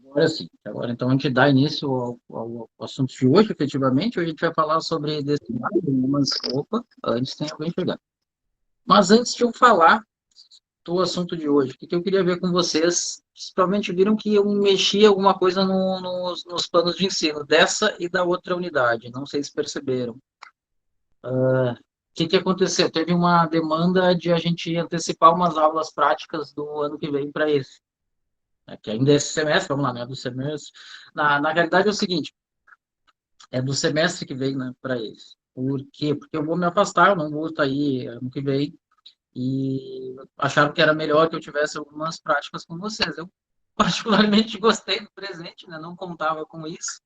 Agora sim. Agora, então, a gente dá início ao assunto de hoje, efetivamente. Hoje a gente vai falar sobre destinado, mas, opa, antes tem alguém chegando. Mas antes de eu falar do assunto de hoje, o que eu queria ver com vocês, principalmente viram que eu mexi alguma coisa nos planos de ensino, dessa e da outra unidade. Não sei se perceberam. O que aconteceu? Teve uma demanda de a gente antecipar umas aulas práticas do ano que vem para esse. Que ainda é esse semestre, vamos lá, né? Do semestre. Na realidade é o seguinte, é do semestre que vem, né, para eles. Por quê? Porque eu vou me afastar, eu não vou estar aí ano que vem, e acharam que era melhor que eu tivesse algumas práticas com vocês. Eu particularmente gostei do presente, né? Não contava com isso.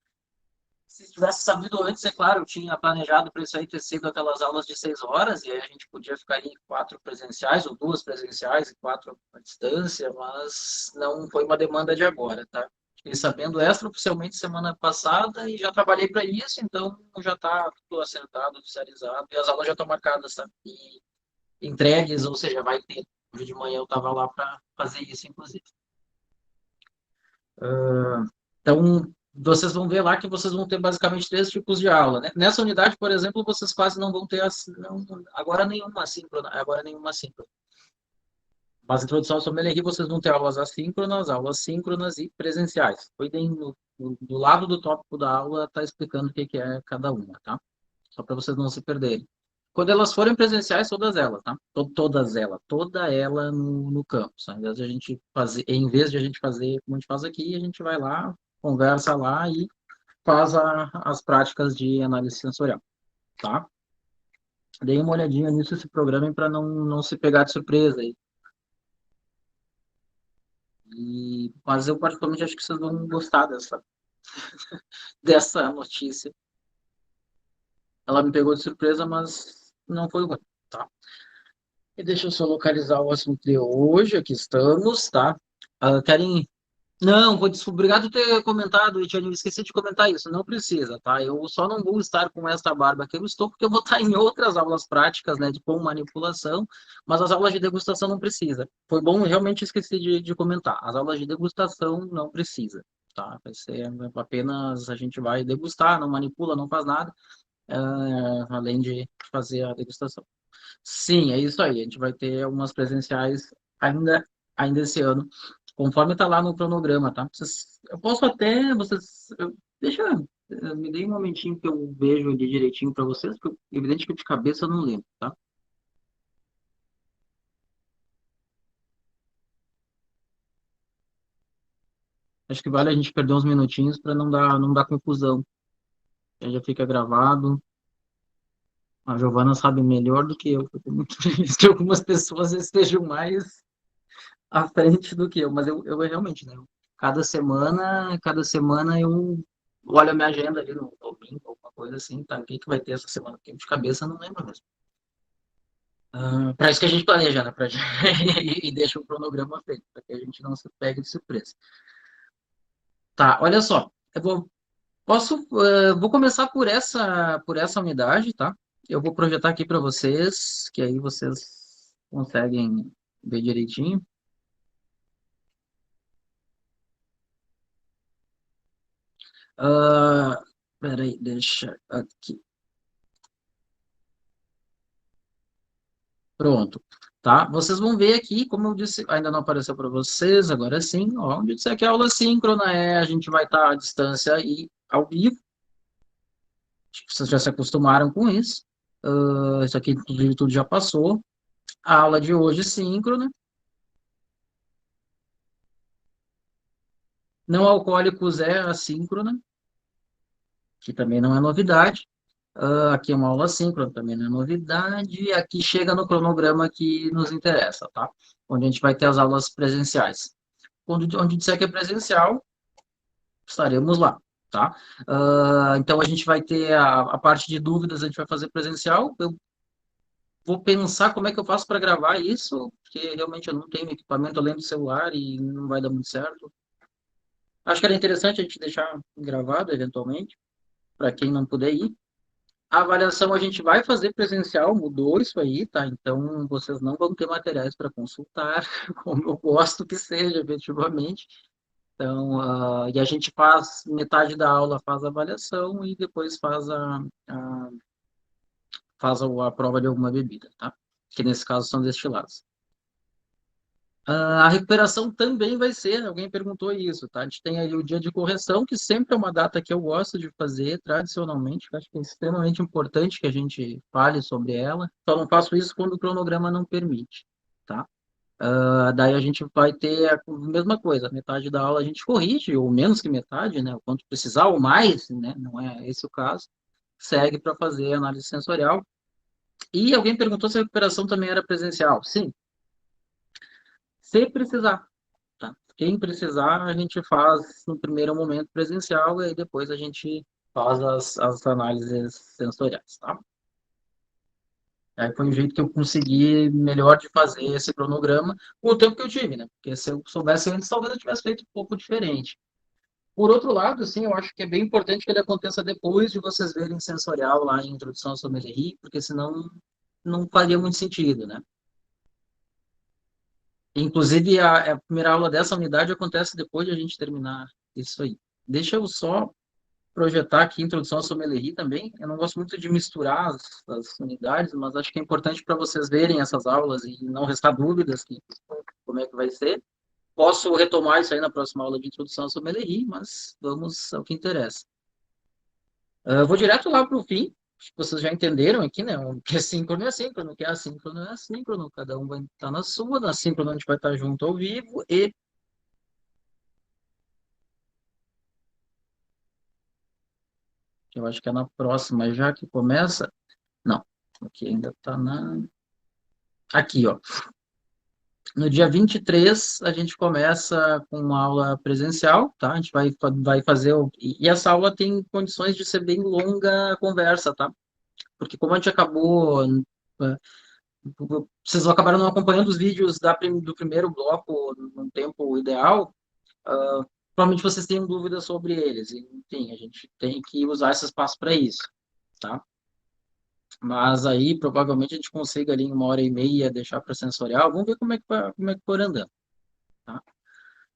Se tivesse sabido antes, é claro, eu tinha planejado para isso aí ter sido aquelas aulas de 6 horas, e aí a gente podia ficar em 4 presenciais, ou 2 presenciais e 4 à distância, mas não foi uma demanda de agora, tá? Fiquei sabendo extraoficialmente semana passada e já trabalhei para isso, então já está tudo assentado, oficializado, e as aulas já estão marcadas, tá? E entregues, ou seja, vai ter. Hoje de manhã eu estava lá para fazer isso, inclusive. Então, vocês vão ver lá que vocês vão ter basicamente 3 tipos de aula, né? Nessa unidade, por exemplo, vocês quase não vão ter agora nenhuma assíncrona. Mas introdução ao sommelier, vocês vão ter aulas síncronas e presenciais. Cuidem do lado do tópico da aula, está explicando o que é cada uma, tá? Só para vocês não se perderem. Quando elas forem presenciais, todas elas, tá? Toda ela no campus. Em vez de a gente fazer como a gente faz aqui, a gente vai lá, conversa lá e faz as práticas de análise sensorial, tá? Dei uma olhadinha nisso, esse programa, para não se pegar de surpresa aí. Mas eu particularmente acho que vocês vão gostar dessa notícia. Ela me pegou de surpresa, mas não foi ruim, tá? E deixa eu só localizar o assunto de hoje. Aqui estamos, tá? Querem. Não, obrigado por ter comentado, Etienne. Eu esqueci de comentar isso. Não precisa, tá? Eu só não vou estar com esta barba que eu estou, porque eu vou estar em outras aulas práticas, né, com manipulação, mas as aulas de degustação não precisa. Foi bom, realmente esqueci de comentar. As aulas de degustação não precisa, tá? Vai ser apenas a gente vai degustar, não manipula, não faz nada, além de fazer a degustação. Sim, é isso aí. A gente vai ter algumas presenciais ainda esse ano, conforme está lá no cronograma, tá? Eu posso até, deixa, me dê um momentinho que eu vejo ali direitinho para vocês, porque evidente que de cabeça eu não lembro, tá? Acho que vale a gente perder uns minutinhos para não dar confusão. Aí já fica gravado. A Giovana sabe melhor do que eu. Eu tô muito feliz que algumas pessoas estejam mais à frente do que eu, mas eu realmente, né? Cada semana eu olho a minha agenda ali no domingo, alguma coisa assim, tá? O que vai ter essa semana? Porque de cabeça eu não lembro mesmo. Para isso que a gente planeja, né? E deixa o cronograma feito, para que a gente não se pegue de surpresa. Tá, olha só. Vou começar por essa unidade, tá? Eu vou projetar aqui para vocês, que aí vocês conseguem ver direitinho. Ah, peraí, deixa aqui. Pronto, tá? Vocês vão ver aqui, como eu disse, ainda não apareceu para vocês, agora sim, ó, onde disser que a aula síncrona a gente vai estar à distância e ao vivo, acho que vocês já se acostumaram com isso. Isso aqui, inclusive, tudo já passou. A aula de hoje síncrona, não alcoólicos é assíncrona, que também não é novidade. Aqui é uma aula síncrona, também não é novidade. E aqui chega no cronograma que nos interessa, tá? Onde a gente vai ter as aulas presenciais. Onde disser que é presencial, estaremos lá, tá? Então a gente vai ter a parte de dúvidas, a gente vai fazer presencial. Eu vou pensar como é que eu faço para gravar isso, porque realmente eu não tenho equipamento além do celular e não vai dar muito certo. Acho que era interessante a gente deixar gravado, eventualmente, para quem não puder ir. A avaliação a gente vai fazer presencial, mudou isso aí, tá? Então vocês não vão ter materiais para consultar, como eu gosto que seja, efetivamente. Então, e a gente faz metade da aula, faz a avaliação e depois faz a prova de alguma bebida, tá? Que nesse caso são destilados. A recuperação também vai ser, alguém perguntou isso, tá? A gente tem aí o dia de correção, que sempre é uma data que eu gosto de fazer tradicionalmente, que eu acho que é extremamente importante que a gente fale sobre ela. Só não faço isso quando o cronograma não permite, tá? Daí a gente vai ter a mesma coisa, metade da aula a gente corrige, ou menos que metade, né? O quanto precisar, ou mais, né? Não é esse o caso. Segue para fazer análise sensorial. E alguém perguntou se a recuperação também era presencial. Sim, se precisar. Tá? Quem precisar, a gente faz no primeiro momento presencial e aí depois a gente faz as análises sensoriais, tá? Aí foi o jeito que eu consegui melhor de fazer esse cronograma com o tempo que eu tive, né? Porque se eu soubesse antes, talvez eu tivesse feito um pouco diferente. Por outro lado, assim, eu acho que é bem importante que ele aconteça depois de vocês verem sensorial lá em Introdução à Sommelier, porque senão não faria muito sentido, né? Inclusive, a primeira aula dessa unidade acontece depois de a gente terminar isso aí. Deixa eu só projetar aqui introdução à sommelier também. Eu não gosto muito de misturar as unidades, mas acho que é importante para vocês verem essas aulas e não restar dúvidas que como é que vai ser. Posso retomar isso aí na próxima aula de introdução à sommelier, mas vamos ao que interessa. Eu vou direto lá para o fim. Acho que vocês já entenderam aqui, né? O que é síncrono é síncrono, o que é assíncrono é assíncrono. Cada um vai estar na sua. Na síncrono a gente vai estar junto ao vivo e eu acho que é na próxima já que começa. Não, aqui ainda está na. Aqui, ó. No dia 23, a gente começa com uma aula presencial, tá? A gente vai fazer. E essa aula tem condições de ser bem longa a conversa, tá? Porque como a gente acabou. Vocês acabaram não acompanhando os vídeos do primeiro bloco no tempo ideal, provavelmente vocês tenham dúvidas sobre eles. Enfim, a gente tem que usar esse espaço para isso, tá? Mas aí, provavelmente, a gente consiga ali em 1h30 deixar para sensorial. Vamos ver como é que for andando, tá?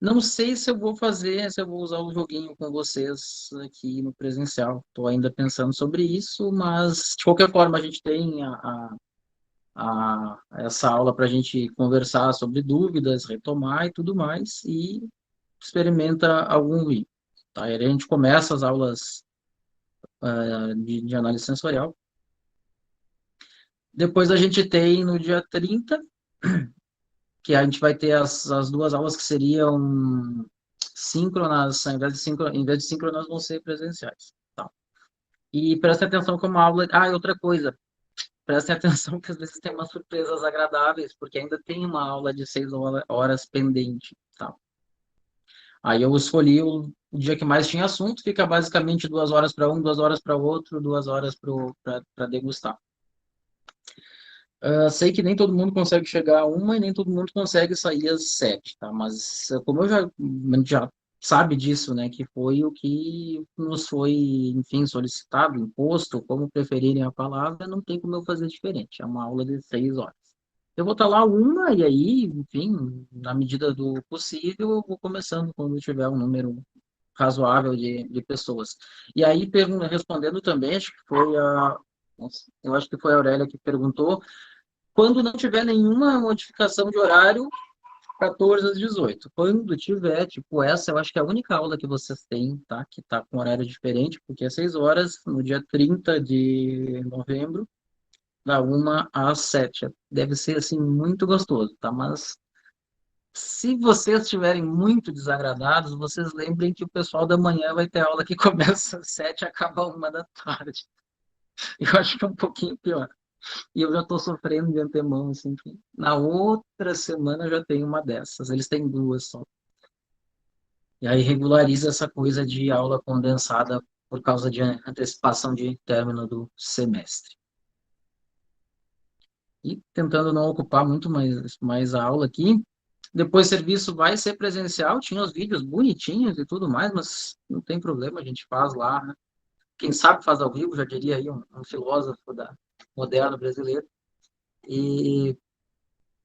Não sei se eu vou fazer, se eu vou usar o joguinho com vocês aqui no presencial. Estou ainda pensando sobre isso, mas de qualquer forma a gente tem essa aula para a gente conversar sobre dúvidas, retomar e tudo mais, e experimenta algum vídeo. Tá? E aí a gente começa as aulas de análise sensorial. Depois a gente tem no dia 30 que a gente vai ter as duas aulas que seriam síncronas, em vez de síncronas vão ser presenciais. Tá? E preste atenção que é uma aula. Ah, e outra coisa, prestem atenção que às vezes tem umas surpresas agradáveis, porque ainda tem uma aula de 6 horas pendente. Tá? Aí eu escolhi o dia que mais tinha assunto, fica basicamente 2 horas para um, 2 horas para outro, 2 horas para degustar. Sei que nem todo mundo consegue chegar a uma e nem todo mundo consegue sair às 7, tá? Mas como a gente já sabe disso, né? Que foi o que nos foi, enfim, solicitado, imposto, como preferirem a palavra, não tem como eu fazer diferente. É uma aula de 6 horas. Eu vou estar lá uma e aí, enfim, na medida do possível, eu vou começando quando tiver um número razoável de pessoas. E aí, respondendo também, acho que foi a. Nossa, eu acho que foi a Aurélia que perguntou quando não tiver nenhuma modificação de horário, 14 às 18. Quando tiver, tipo, essa eu acho que é a única aula que vocês têm, tá? Que tá com horário diferente, porque é 6 horas, no dia 30 de novembro, da 1 às 7. Deve ser, assim, muito gostoso, tá? Mas se vocês estiverem muito desagradados, vocês lembrem que o pessoal da manhã vai ter aula que começa às 7 e acaba 1 da tarde. Eu acho que é um pouquinho pior. E eu já estou sofrendo de antemão, assim, que na outra semana eu já tenho uma dessas. Eles têm duas só. E aí regulariza essa coisa de aula condensada por causa de antecipação de término do semestre. E tentando não ocupar muito mais a aula aqui. Depois o serviço vai ser presencial, tinha os vídeos bonitinhos e tudo mais, mas não tem problema, a gente faz lá, né? Quem sabe faz ao vivo, já diria aí um filósofo moderno brasileiro. E,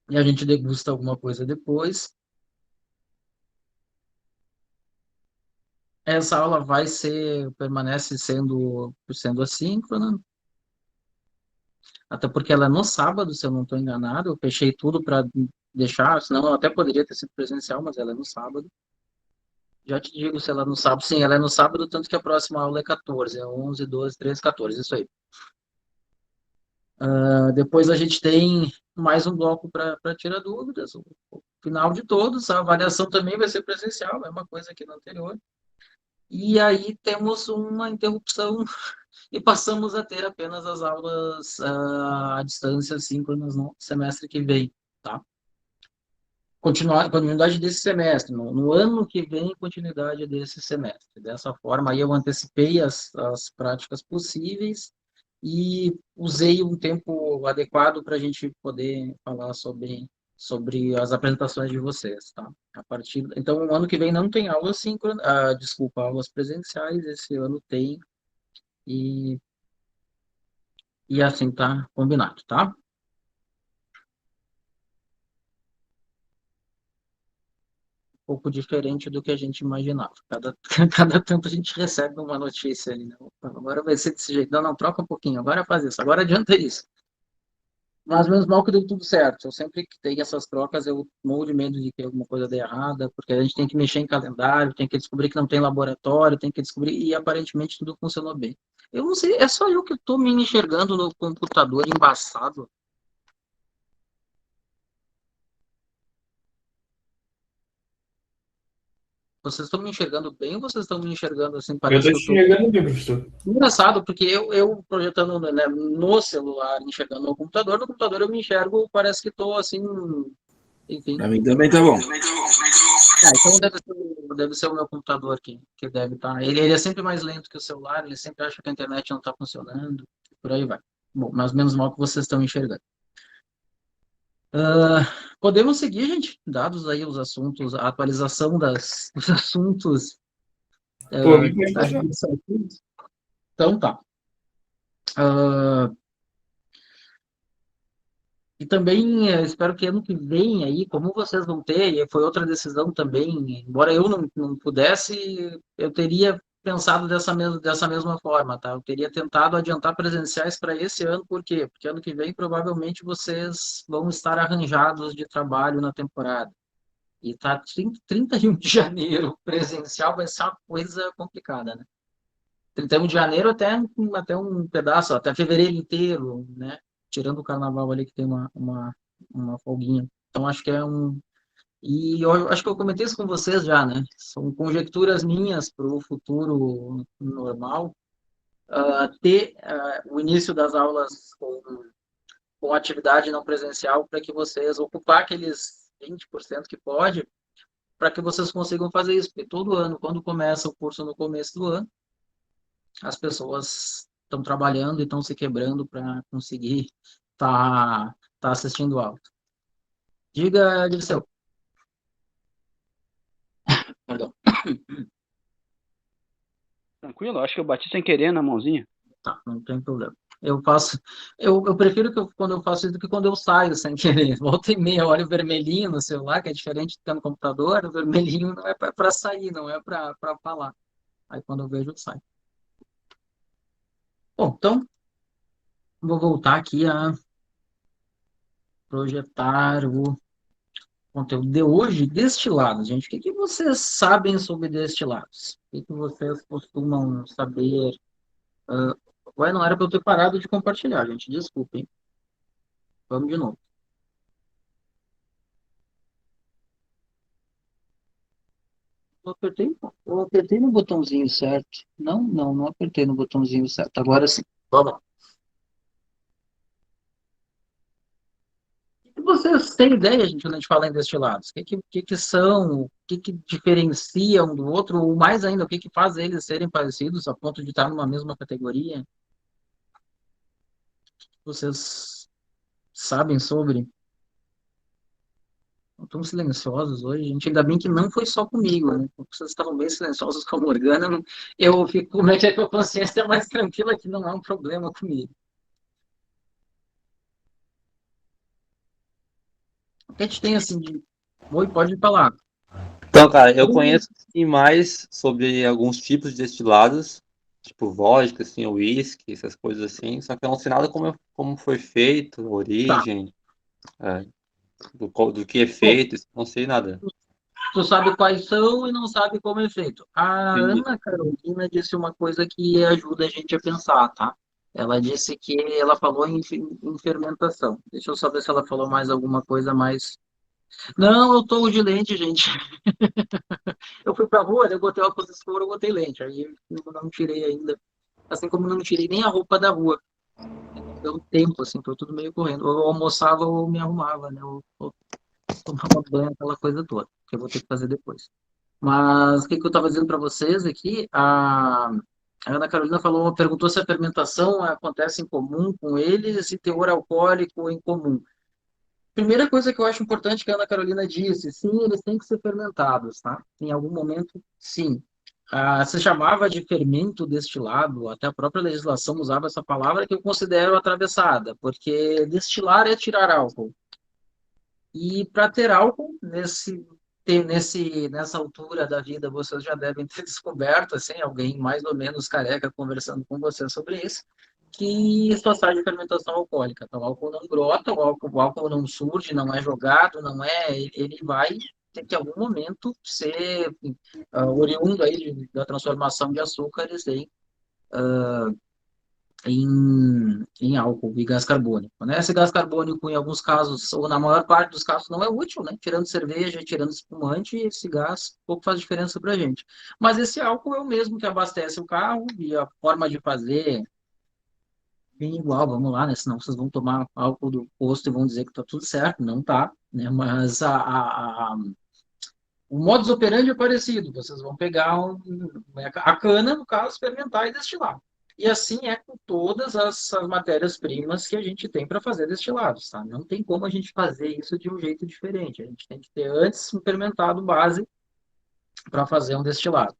e a gente degusta alguma coisa depois. essa aula permanece sendo assíncrona, até porque ela é no sábado, se eu não estou enganado, eu fechei tudo para deixar, senão eu até poderia ter sido presencial, mas ela é no sábado. Já te digo se ela é no sábado. Sim, ela é no sábado, tanto que a próxima aula é 14, é 11, 12, 13, 14, isso aí. Depois a gente tem mais um bloco para tirar dúvidas. O final de todos, a avaliação também vai ser presencial, é uma coisa aqui no anterior. E aí temos uma interrupção e passamos a ter apenas as aulas à distância síncronas no semestre que vem, tá? Continuidade desse semestre, no ano que vem, continuidade desse semestre. Dessa forma, aí eu antecipei as práticas possíveis e usei um tempo adequado para a gente poder falar sobre as apresentações de vocês, tá? Então, o ano que vem não tem aulas síncronas, desculpa, aulas presenciais, esse ano tem, e, e assim tá combinado, tá? Pouco diferente do que a gente imaginava. Cada tanto a gente recebe uma notícia ali, né? Agora vai ser desse jeito. Não, não, troca um pouquinho. Agora faz isso. Agora adianta isso. Mas menos mal que deu tudo certo. Eu sempre que tenho essas trocas, eu morro de medo de que alguma coisa dê errada, porque a gente tem que mexer em calendário, tem que descobrir que não tem laboratório, tem que descobrir, e aparentemente tudo funcionou bem. Eu não sei, é só eu que estou me enxergando no computador embaçado. Vocês estão me enxergando bem ou vocês estão me enxergando assim? Eu Parece estou que eu te estou. enxergando bem, professor. Engraçado, porque eu projetando, né, no celular, enxergando no computador eu me enxergo, parece que estou assim, enfim. Pra mim também tá bom. Então deve ser o meu computador que deve estar. Ele é sempre mais lento que o celular, ele sempre acha que a internet não está funcionando, por aí vai. Bom, mas menos mal que vocês estão enxergando. Podemos seguir, gente, dados aí os assuntos, a atualização dos assuntos Por mim, pode das continuar. dissertações. Então tá. Uh, E também espero que ano que vem aí, como vocês vão ter, e foi outra decisão também, embora eu não pudesse, eu teria pensado dessa mesma forma, tá? Eu teria tentado adiantar presenciais para esse ano, por quê? Porque ano que vem provavelmente vocês vão estar arranjados de trabalho na temporada. E tá 31 de janeiro presencial vai ser uma coisa complicada, né? 31 de janeiro até um pedaço, até fevereiro inteiro, né? Tirando o carnaval ali que tem uma folguinha. Então acho que é um. E eu acho que eu comentei isso com vocês já, né? São conjecturas minhas para o futuro normal. Ter o início das aulas com atividade não presencial para que vocês ocupar aqueles 20% que pode, para que vocês consigam fazer isso. Porque todo ano, quando começa o curso no começo do ano, as pessoas estão trabalhando e estão se quebrando para conseguir tá assistindo aula. Diga, Dirceu. Perdão. Tranquilo, acho que eu bati sem querer na mãozinha. Tá, não tem problema. Eu prefiro quando eu faço isso do que quando eu saio sem querer. Volta e meia, olha o vermelhinho no celular, que é diferente de ficar no computador. O vermelhinho não é para sair, não é para falar. Aí quando eu vejo, eu saio. Bom, então, vou voltar aqui a projetar o conteúdo de hoje, destilados, gente. O que vocês sabem sobre destilados? O que vocês costumam saber? Ué, não era para eu ter parado de compartilhar, gente. Desculpem. Vamos de novo. Eu apertei no botãozinho certo. Não, não, não apertei no botãozinho certo. Agora sim. Vamos lá. E vocês têm ideia, gente, quando a gente fala em destilados? O que são? O que diferencia um do outro? Ou mais ainda, o que faz eles serem parecidos a ponto de estar numa mesma categoria? Vocês sabem sobre? Tão silenciosos hoje, gente. Ainda bem que não foi só comigo, né? Porque vocês estavam bem silenciosos com a Morgana. Eu fico, como é que a consciência é mais tranquila que não é um problema comigo. O que a gente tem assim de. Oi, pode falar. Então, cara, eu conheço assim, mais sobre alguns tipos de destilados, tipo vodka, assim, whisky, essas coisas assim, só que eu não sei nada como foi feito, Tá. origem, é, do que é Bom, feito, não sei nada. tu sabe quais são e não sabe como é feito. A Entendi. Ana Carolina disse uma coisa que ajuda a gente a pensar, tá? Ela disse que ela falou em fermentação. Deixa eu só ver se ela falou mais alguma coisa mais. Não, eu tô de lente, gente. Eu fui pra rua, eu botei óculos escuro, eu botei lente. Aí eu não tirei ainda. Assim como não tirei nem a roupa da rua. Deu tempo, assim, foi tudo meio correndo. Ou eu almoçava ou me arrumava, né? Ou tomava banho, aquela coisa toda, que eu vou ter que fazer depois. Mas o que que eu estava dizendo para vocês aqui? A Ana Carolina perguntou se a fermentação acontece em comum com eles e teor alcoólico em comum. Primeira coisa que eu acho importante que a Ana Carolina disse, sim, eles têm que ser fermentados, tá? Em algum momento, sim. Se chamava de fermento destilado, até a própria legislação usava essa palavra que eu considero atravessada, porque destilar é tirar álcool. E para ter álcool, nessa altura da vida, vocês já devem ter descoberto, assim, alguém mais ou menos careca conversando com você sobre isso, que só sai de fermentação alcoólica. Então, o álcool não brota, o álcool não surge, não é jogado, não é. Ele vai ter que, em algum momento, ser oriundo aí da transformação de açúcares em álcool e gás carbônico, né? Esse gás carbônico, em alguns casos, ou na maior parte dos casos, não é útil, né? Tirando cerveja, tirando espumante, esse gás pouco faz diferença para a gente. Mas esse álcool é o mesmo que abastece o carro e a forma de fazer bem igual, vamos lá, né? Senão vocês vão tomar álcool do posto e vão dizer que tá tudo certo, não tá, né? Mas o modus operandi é parecido. Vocês vão pegar a cana, no caso, fermentar e destilar. E assim é com todas as matérias-primas que a gente tem para fazer destilados, tá? Não tem como a gente fazer isso de um jeito diferente. A gente tem que ter antes um fermentado base para fazer um destilado.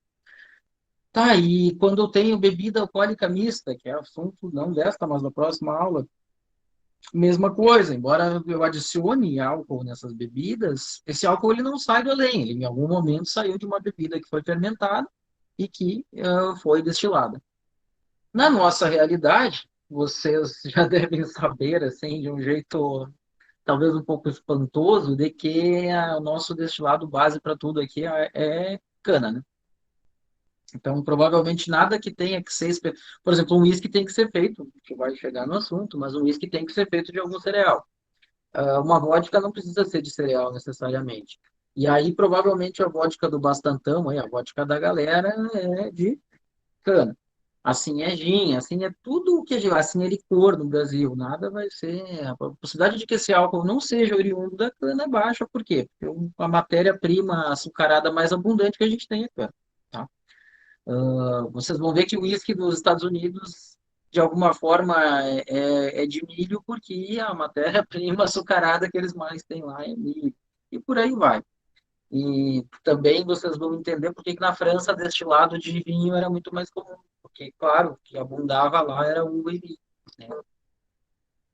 Tá, e quando eu tenho bebida alcoólica mista, que é assunto não desta, mas da próxima aula, mesma coisa, embora eu adicione álcool nessas bebidas, esse álcool ele não sai do além, ele em algum momento saiu de uma bebida que foi fermentada e que foi destilada. Na nossa realidade, vocês já devem saber, assim, de um jeito talvez um pouco espantoso, de que o nosso destilado base para tudo aqui é cana, né? Então, provavelmente nada que tenha que ser. Por exemplo, um uísque tem que ser feito, que vai chegar no assunto, mas um uísque tem que ser feito de algum cereal. Uma vodka não precisa ser de cereal necessariamente. E aí, provavelmente, a vodka do Bastantão, aí, a vodka da galera, é de cana. Assim é gin, assim é tudo o que é gin, assim é licor no Brasil. Nada vai ser. A possibilidade de que esse álcool não seja oriundo da cana é baixa, por quê? Porque a matéria-prima açucarada mais abundante que a gente tem é cana. Tá? Vocês vão ver que o uísque dos Estados Unidos, de alguma forma, é de milho, porque a matéria-prima açucarada que eles mais têm lá é milho. E por aí vai. E também vocês vão entender por que que na França destilado de vinho era muito mais comum. Porque, claro, o que abundava lá era uva e vinho. Né?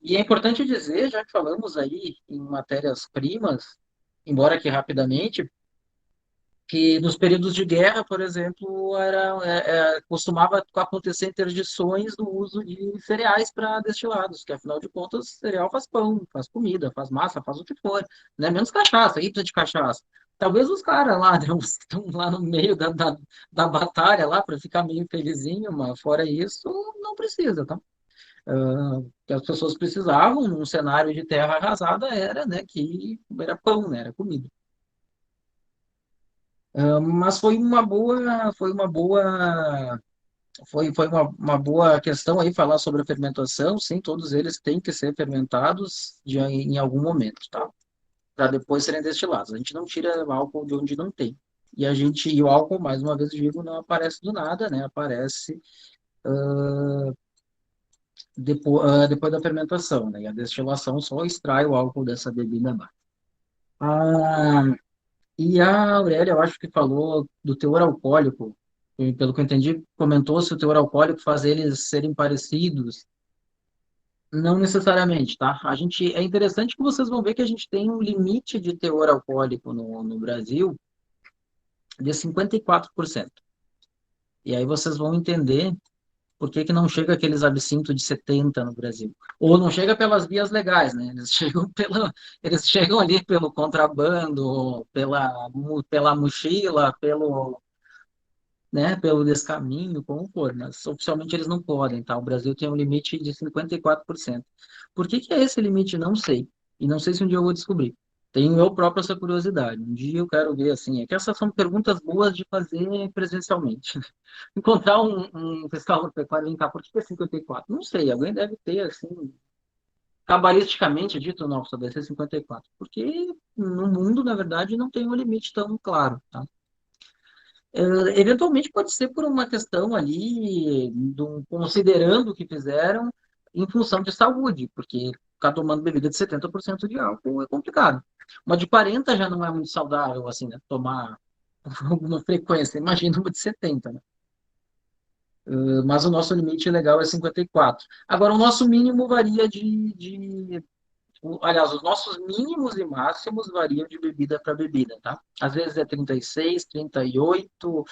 E é importante dizer, já que falamos aí em matérias-primas, embora que rapidamente, que nos períodos de guerra, por exemplo, costumava acontecer interdições do uso de cereais para destilados, que afinal de contas, cereal faz pão, faz comida, faz massa, faz o que for, né? Menos cachaça, aí precisa de cachaça. Talvez os caras lá, né, os que estão lá no meio da batalha lá para ficar meio felizinho, mas fora isso, não precisa, tá? Que as pessoas precisavam, num cenário de terra arrasada, era, né, que era pão, né, era comida. Mas foi uma boa questão aí falar sobre a fermentação. Sim, todos eles têm que ser fermentados em algum momento, tá? Para depois serem destilados. A gente não tira álcool de onde não tem. E o álcool, mais uma vez digo, não aparece do nada, né? Aparece depois da fermentação, né? E a destilação só extrai o álcool dessa bebida base. Ah, E a Aurélia, eu acho que falou do teor alcoólico, e pelo que eu entendi, comentou se o teor alcoólico faz eles serem parecidos. Não necessariamente, tá? É interessante que vocês vão ver que a gente tem um limite de teor alcoólico no Brasil, de 54%. E aí vocês vão entender por que que não chega aqueles absinto de 70 no Brasil. Ou não chega pelas vias legais, né? Eles chegam ali pelo contrabando, pela mochila, pelo descaminho, como for, mas oficialmente eles não podem, tá? O Brasil tem um limite de 54%. Por que que é esse limite? Não sei. E não sei se um dia eu vou descobrir. Tenho eu próprio essa curiosidade. Um dia eu quero ver, assim, é que essas são perguntas boas de fazer presencialmente. Encontrar um fiscal agropecuário e linkar, por que é 54? Não sei, alguém deve ter, assim, cabalisticamente dito, não, só deve ser 54. Porque no mundo, na verdade, não tem um limite tão claro, tá? Eventualmente pode ser por uma questão ali, considerando o que fizeram, em função de saúde, porque ficar tomando bebida de 70% de álcool é complicado. Uma de 40 já não é muito saudável, assim, né? Tomar alguma frequência. Imagina uma de 70, né? Mas o nosso limite legal é 54. Agora, o nosso mínimo varia aliás, os nossos mínimos e máximos variam de bebida para bebida, tá? Às vezes é 36, 38,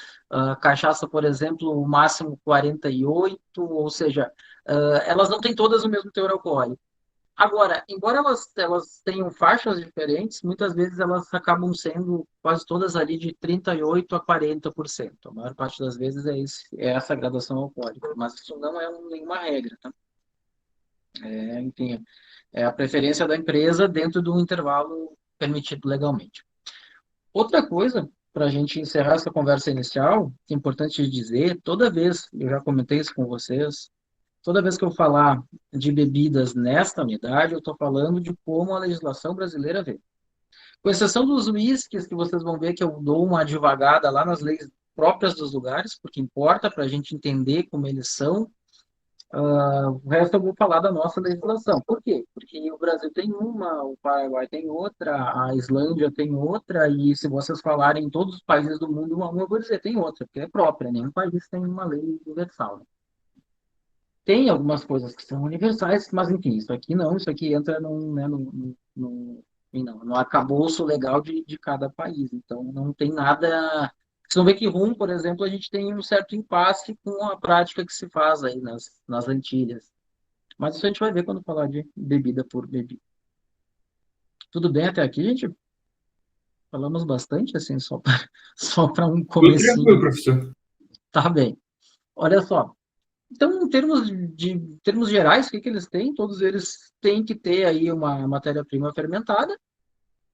cachaça, por exemplo, o máximo 48, ou seja, elas não têm todas o mesmo teor alcoólico. Agora, embora elas tenham faixas diferentes, muitas vezes elas acabam sendo quase todas ali de 38 a 40%. A maior parte das vezes é essa gradação alcoólica, mas isso não é nenhuma regra, tá? Enfim, é a preferência da empresa dentro do intervalo permitido legalmente. Outra coisa, para a gente encerrar essa conversa inicial, que é importante dizer, toda vez, eu já comentei isso com vocês, toda vez que eu falar de bebidas nesta unidade, eu estou falando de como a legislação brasileira vê. Com exceção dos uísques, que vocês vão ver que eu dou uma advogada lá nas leis próprias dos lugares, porque importa para a gente entender como eles são. O resto eu vou falar da nossa legislação. Por quê? Porque o Brasil tem uma, o Paraguai tem outra, a Islândia tem outra, e se vocês falarem em todos os países do mundo, uma eu vou dizer tem outra, porque é própria, nenhum país tem uma lei universal. Né? Tem algumas coisas que são universais, mas enfim, isso aqui não, isso aqui entra no arcabouço legal de cada país. Então não tem nada. Vocês vão ver que rum, por exemplo, a gente tem um certo impasse com a prática que se faz aí nas Antilhas. Mas isso a gente vai ver quando falar de bebida por bebida. Tudo bem até aqui, gente? Falamos bastante, assim, só para só para um Tudo tranquilo, comecinho. professor. Tá bem. Olha só. Então, em termos gerais, o que que eles têm? Todos eles têm que ter aí uma matéria-prima fermentada,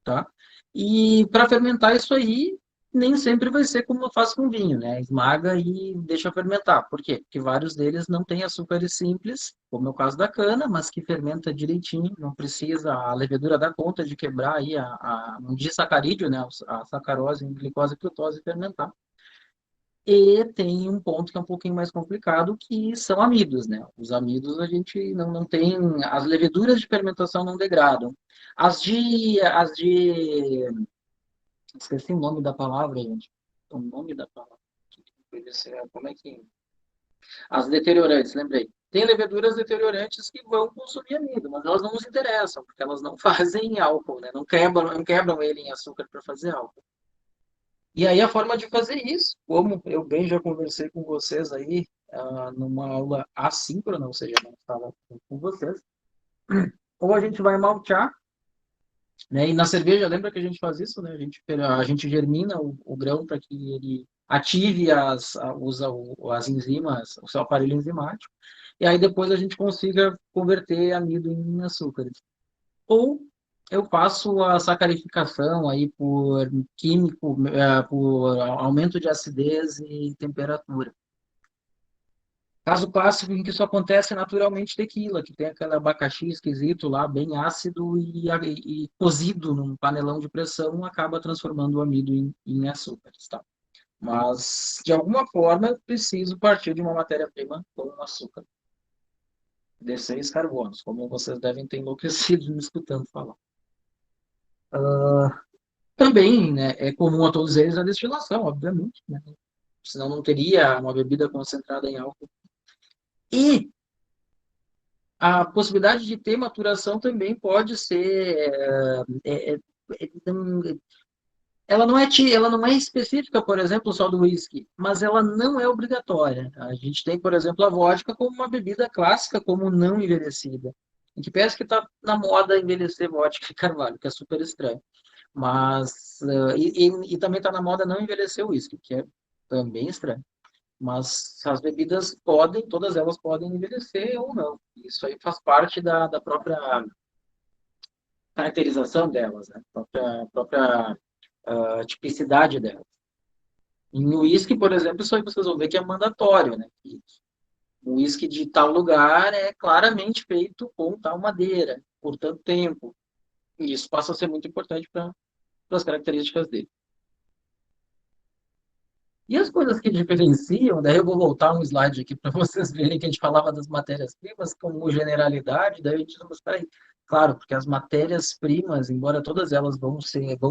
tá? E para fermentar isso aí, nem sempre vai ser como faz com vinho, né? Esmaga e deixa fermentar. Por quê? Porque vários deles não têm açúcares simples, como é o caso da cana, mas que fermenta direitinho, não precisa a levedura dar conta de quebrar aí um disacarídeo, né? A sacarose, glicose e frutose e fermentar. E tem um ponto que é um pouquinho mais complicado, que são amidos, né? Os amidos a gente não tem, as leveduras de fermentação não degradam. Esqueci o nome da palavra, gente. O nome da palavra. Como é que. As deteriorantes, lembrei. Tem leveduras deteriorantes que vão consumir amido, mas elas não nos interessam, porque elas não fazem álcool, né? Não quebram ele em açúcar para fazer álcool. E aí a forma de fazer isso, como eu bem já conversei com vocês aí, numa aula assíncrona, ou seja, não estava com vocês, ou a gente vai maltear, né? E na cerveja, lembra que a gente faz isso, né? A gente germina o grão para que ele ative as enzimas, o seu aparelho enzimático, e aí depois a gente consiga converter amido em açúcar. Ou eu faço a sacarificação aí por químico, por aumento de acidez e temperatura. Caso clássico em que isso acontece é naturalmente tequila, que tem aquele abacaxi esquisito lá, bem ácido e cozido num panelão de pressão, acaba transformando o amido em açúcares, tá? Mas, de alguma forma, eu preciso partir de uma matéria-prima com açúcar. 16 carbonos, como vocês devem ter enlouquecido me escutando falar. Também, né, é comum a todos eles a destilação, obviamente, né? Senão não teria uma bebida concentrada em álcool. E a possibilidade de ter maturação também pode ser ela não é específica, por exemplo, só do whisky, mas ela não é obrigatória. A gente tem, por exemplo, a vodka como uma bebida clássica, como não envelhecida. Em que parece que está na moda envelhecer vodka e carvalho, que é super estranho. Mas, e também está na moda não envelhecer o whisky, que é também estranho. Mas as bebidas podem, todas elas podem envelhecer ou não. Isso aí faz parte da própria caracterização delas, né? Própria tipicidade delas. Em uísque, por exemplo, isso aí vocês vão ver que é mandatório, né? Que o uísque de tal lugar é claramente feito com tal madeira, por tanto tempo. E isso passa a ser muito importante para as características dele. E as coisas que diferenciam, daí eu vou voltar um slide aqui para vocês verem que a gente falava das matérias-primas como generalidade, daí a gente não espera aí. Claro, porque as matérias-primas, embora todas elas vão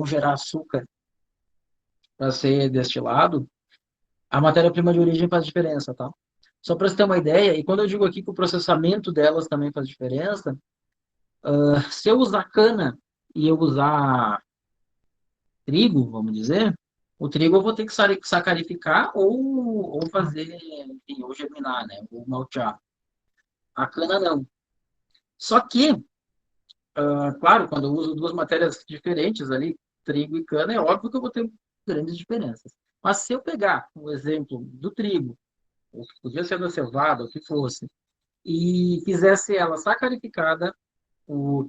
gerar açúcar para ser destilado, a matéria-prima de origem faz diferença, tá? Só para você ter uma ideia, e quando eu digo aqui que o processamento delas também faz diferença, se eu usar cana e eu usar trigo, vamos dizer, o trigo eu vou ter que sacarificar ou fazer, enfim, ou germinar, né? Ou maltear. A cana não. Só que, claro, quando eu uso duas matérias diferentes ali, trigo e cana, é óbvio que eu vou ter grandes diferenças. Mas se eu pegar o exemplo do trigo, ou que podia ser da cevada, o que fosse, e fizesse ela sacarificada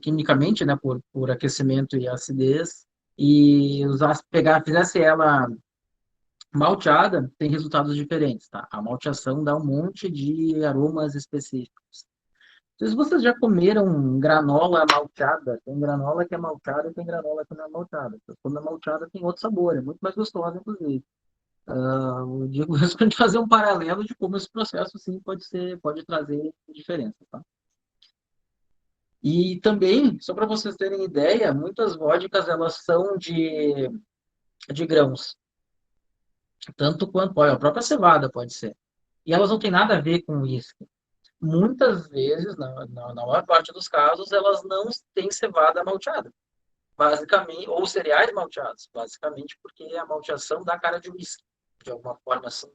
quimicamente, né, por aquecimento e acidez, e fizesse ela malteada, tem resultados diferentes, tá? A malteação dá um monte de aromas específicos. Então, se vocês já comeram granola malteada, tem granola que é malteada e tem granola que não é malteada. Quando é malteada tem outro sabor, é muito mais gostosa, inclusive. Eu digo isso para a gente fazer um paralelo de como esse processo, sim, pode trazer diferença, tá? E também, só para vocês terem ideia, muitas vodkas elas são de grãos, tanto quanto a própria cevada pode ser. E elas não têm nada a ver com uísque. Muitas vezes, na maior parte dos casos, elas não têm cevada malteada, basicamente, ou cereais malteados, basicamente porque a malteação dá cara de uísque, de alguma forma assim,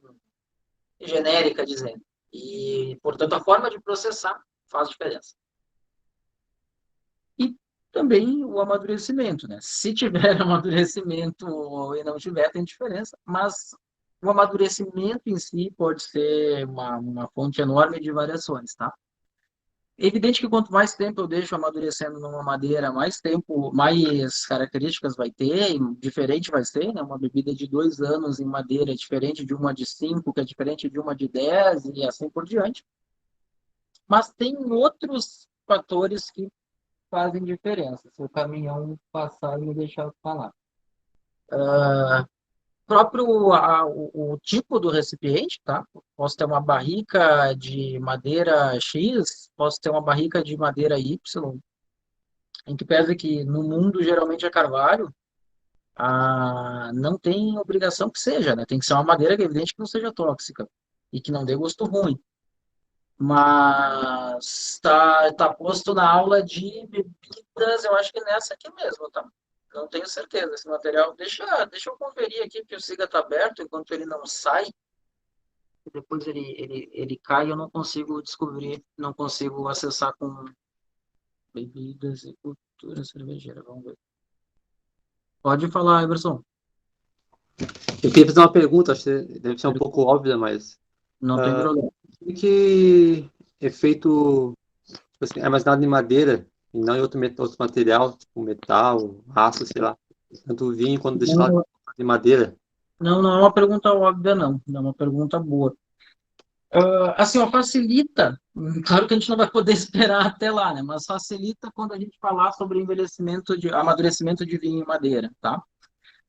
genérica dizendo. E, portanto, a forma de processar faz diferença. E também o amadurecimento, né? Se tiver amadurecimento e não tiver, tem diferença, mas o amadurecimento em si pode ser uma fonte enorme de variações, tá? É evidente que quanto mais tempo eu deixo amadurecendo numa madeira, mais tempo, mais características vai ter, e diferente vai ser, né? Uma bebida de 2 anos em madeira é diferente de uma de 5, que é diferente de uma de 10, e assim por diante. Mas tem outros fatores que fazem diferença. Se o caminhão passar e me deixar eu falar. O tipo do recipiente, tá? Posso ter uma barrica de madeira X, posso ter uma barrica de madeira Y, em que pese que no mundo geralmente é carvalho, não tem obrigação que seja, né? Tem que ser uma madeira que é evidente que não seja tóxica e que não dê gosto ruim. Mas tá posto na aula de bebidas, eu acho que nessa aqui mesmo, tá? Não tenho certeza esse material. Deixa eu conferir aqui, porque o SIGA está aberto, enquanto ele não sai, depois ele cai, eu não consigo descobrir, não consigo acessar com bebidas e cultura cervejeira. Vamos ver. Pode falar, Everson. Eu queria fazer uma pergunta, acho que deve ser um pouco óbvia, mas Não tem problema. o que é feito, tipo assim, é armazenado em madeira e não em outro material, tipo metal, aço, sei lá. Tanto o vinho quanto destilado de madeira. Não é uma pergunta óbvia, não. Não é uma pergunta boa. Assim, ó, facilita. Claro que a gente não vai poder esperar até lá, né? Mas facilita quando a gente falar sobre amadurecimento de vinho em madeira, tá?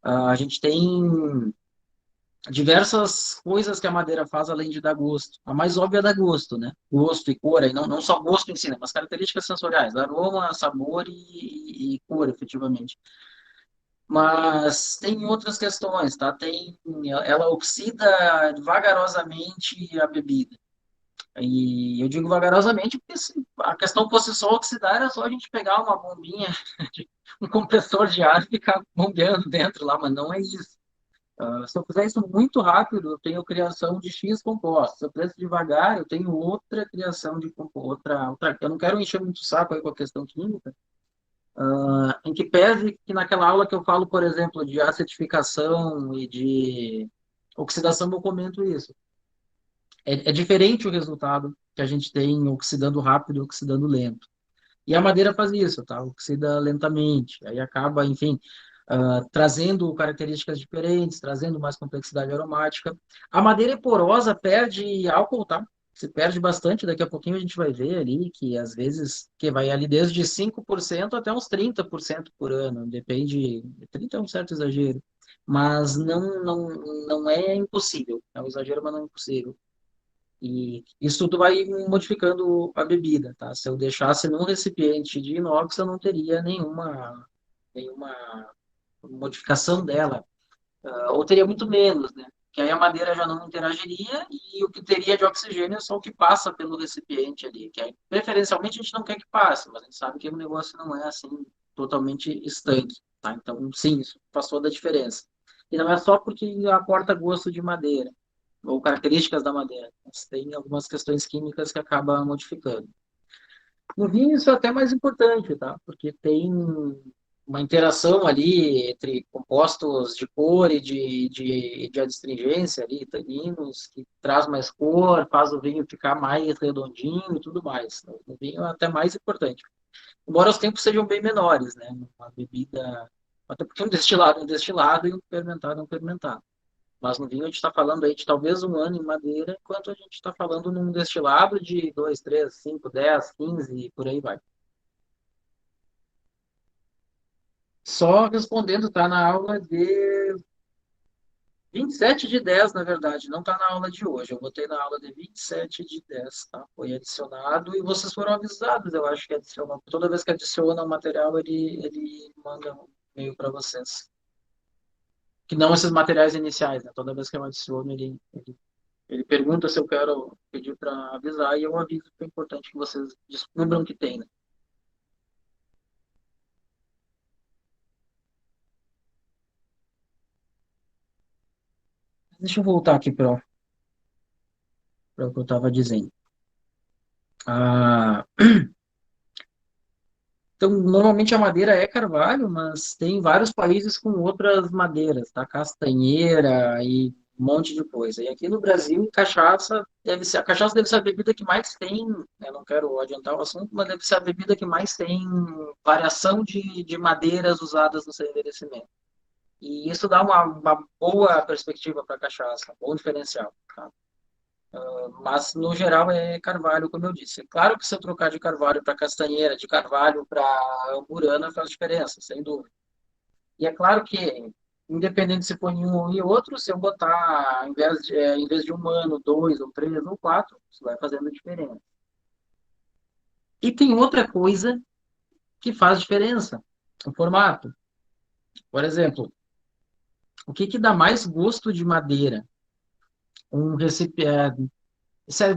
A gente tem diversas coisas que a madeira faz além de dar gosto. A mais óbvia é dar gosto, né? Gosto e cor, e não só gosto em si, né? Mas características sensoriais, aroma, sabor e cor, efetivamente. Mas tem outras questões, tá? Ela oxida vagarosamente a bebida. E eu digo vagarosamente porque se a questão fosse só oxidar, era só a gente pegar uma bombinha, um compressor de ar e ficar bombeando dentro lá, mas não é isso. Se eu fizer isso muito rápido, eu tenho criação de X compostos. Se eu fizer isso devagar, eu tenho outra criação de compostos. Eu não quero encher muito o saco aí com a questão química, em que pese que naquela aula que eu falo, por exemplo, de acidificação e de oxidação, eu comento isso. É diferente o resultado que a gente tem oxidando rápido e oxidando lento. E a madeira faz isso, tá? Oxida lentamente. Aí acaba, enfim, trazendo características diferentes, trazendo mais complexidade aromática. A madeira porosa perde álcool, tá? Se perde bastante, daqui a pouquinho a gente vai ver ali que às vezes que vai ali desde 5% até uns 30% por ano, depende, 30 é um certo exagero, mas não é impossível, é um exagero, mas não é impossível. E isso tudo vai modificando a bebida, tá? Se eu deixasse num recipiente de inox, eu não teria nenhuma modificação dela, ou teria muito menos, né? Que aí a madeira já não interagiria e o que teria de oxigênio é só o que passa pelo recipiente ali, que aí, preferencialmente a gente não quer que passe, mas a gente sabe que o negócio não é assim totalmente estanque, tá? Então, sim, isso faz toda a diferença. E não é só porque aporta gosto de madeira ou características da madeira, mas tem algumas questões químicas que acabam modificando. No vinho isso é até mais importante, tá? Porque tem uma interação ali entre compostos de cor e de adstringência ali, taninos, que traz mais cor, faz o vinho ficar mais redondinho e tudo mais. O vinho é até mais importante. Embora os tempos sejam bem menores, né? Uma bebida, até porque um destilado é um destilado e um fermentado é um fermentado. Mas no vinho a gente está falando aí de talvez um ano em madeira, enquanto a gente está falando num destilado de 2, 3, 5, 10, 15 e por aí vai. Só respondendo, está na aula de 27/10, na verdade, não está na aula de hoje. Eu botei na aula de 27/10, tá? Foi adicionado e vocês foram avisados, eu acho que adicionou. Toda vez que adiciona o material, ele manda um e-mail para vocês. Que não esses materiais iniciais, né? Toda vez que eu adiciono, ele pergunta se eu quero pedir para avisar e eu aviso que é importante que vocês descubram que tem, né? Deixa eu voltar aqui para o que eu estava dizendo. Ah, então, normalmente a madeira é carvalho, mas tem vários países com outras madeiras, tá? Castanheira e um monte de coisa. E aqui no Brasil, a cachaça deve ser a bebida que mais tem, eu não quero adiantar o assunto, mas deve ser a bebida que mais tem variação de madeiras usadas no seu envelhecimento. E isso dá uma boa perspectiva para a cachaça, um bom diferencial, tá? Mas, no geral, é carvalho, como eu disse. Claro que se eu trocar de carvalho para castanheira, de carvalho para amburana, faz diferença, sem dúvida. E é claro que, independente se põe um e outro, se eu botar, em vez de um ano, dois, ou três, ou quatro, isso vai fazendo diferença. E tem outra coisa que faz diferença, o formato. Por exemplo, o que dá mais gosto de madeira? Um recipiente.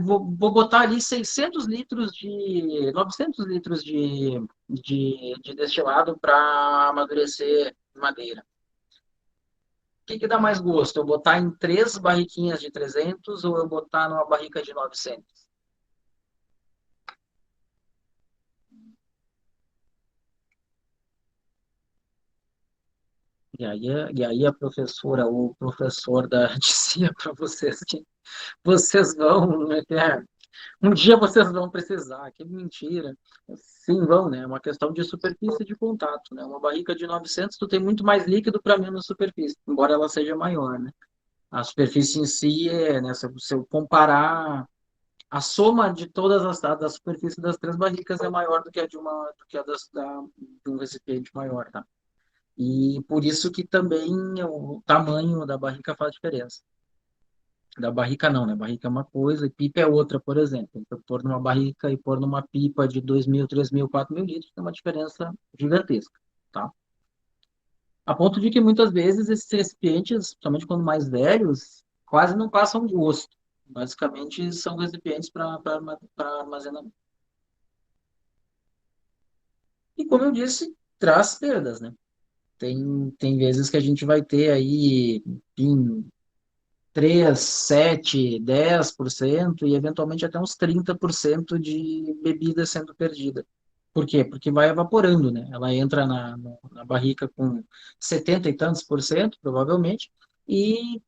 Vou botar ali 600 litros 900 litros de destilado para amadurecer madeira. O que dá mais gosto? Eu botar em 3 barriquinhas de 300 ou eu botar numa barrica de 900? E aí a professora ou o professor dizia para vocês que vocês vão, né, um dia vocês vão precisar, que mentira. Sim, vão, né? É uma questão de superfície de contato, né? Uma barrica de 900, tu tem muito mais líquido para menos superfície, embora ela seja maior, né? A superfície em si né? Se eu comparar a soma de todas da superfície das 3 barricas é maior do que de um recipiente maior, tá? E por isso que também o tamanho da barrica faz diferença. Da barrica não, né? Barrica é uma coisa e pipa é outra, por exemplo. Então, pôr numa barrica e pôr numa pipa de 2.000, 3.000, 4.000 litros tem uma diferença gigantesca, tá? A ponto de que muitas vezes esses recipientes, principalmente quando mais velhos, quase não passam gosto. Basicamente, são recipientes para armazenamento. E como eu disse, traz perdas, né? Tem vezes que a gente vai ter aí em 3, 7, 10% e eventualmente até uns 30% de bebida sendo perdida. Por quê? Porque vai evaporando, né? Ela entra na barrica com 70 e tantos por cento, provavelmente, e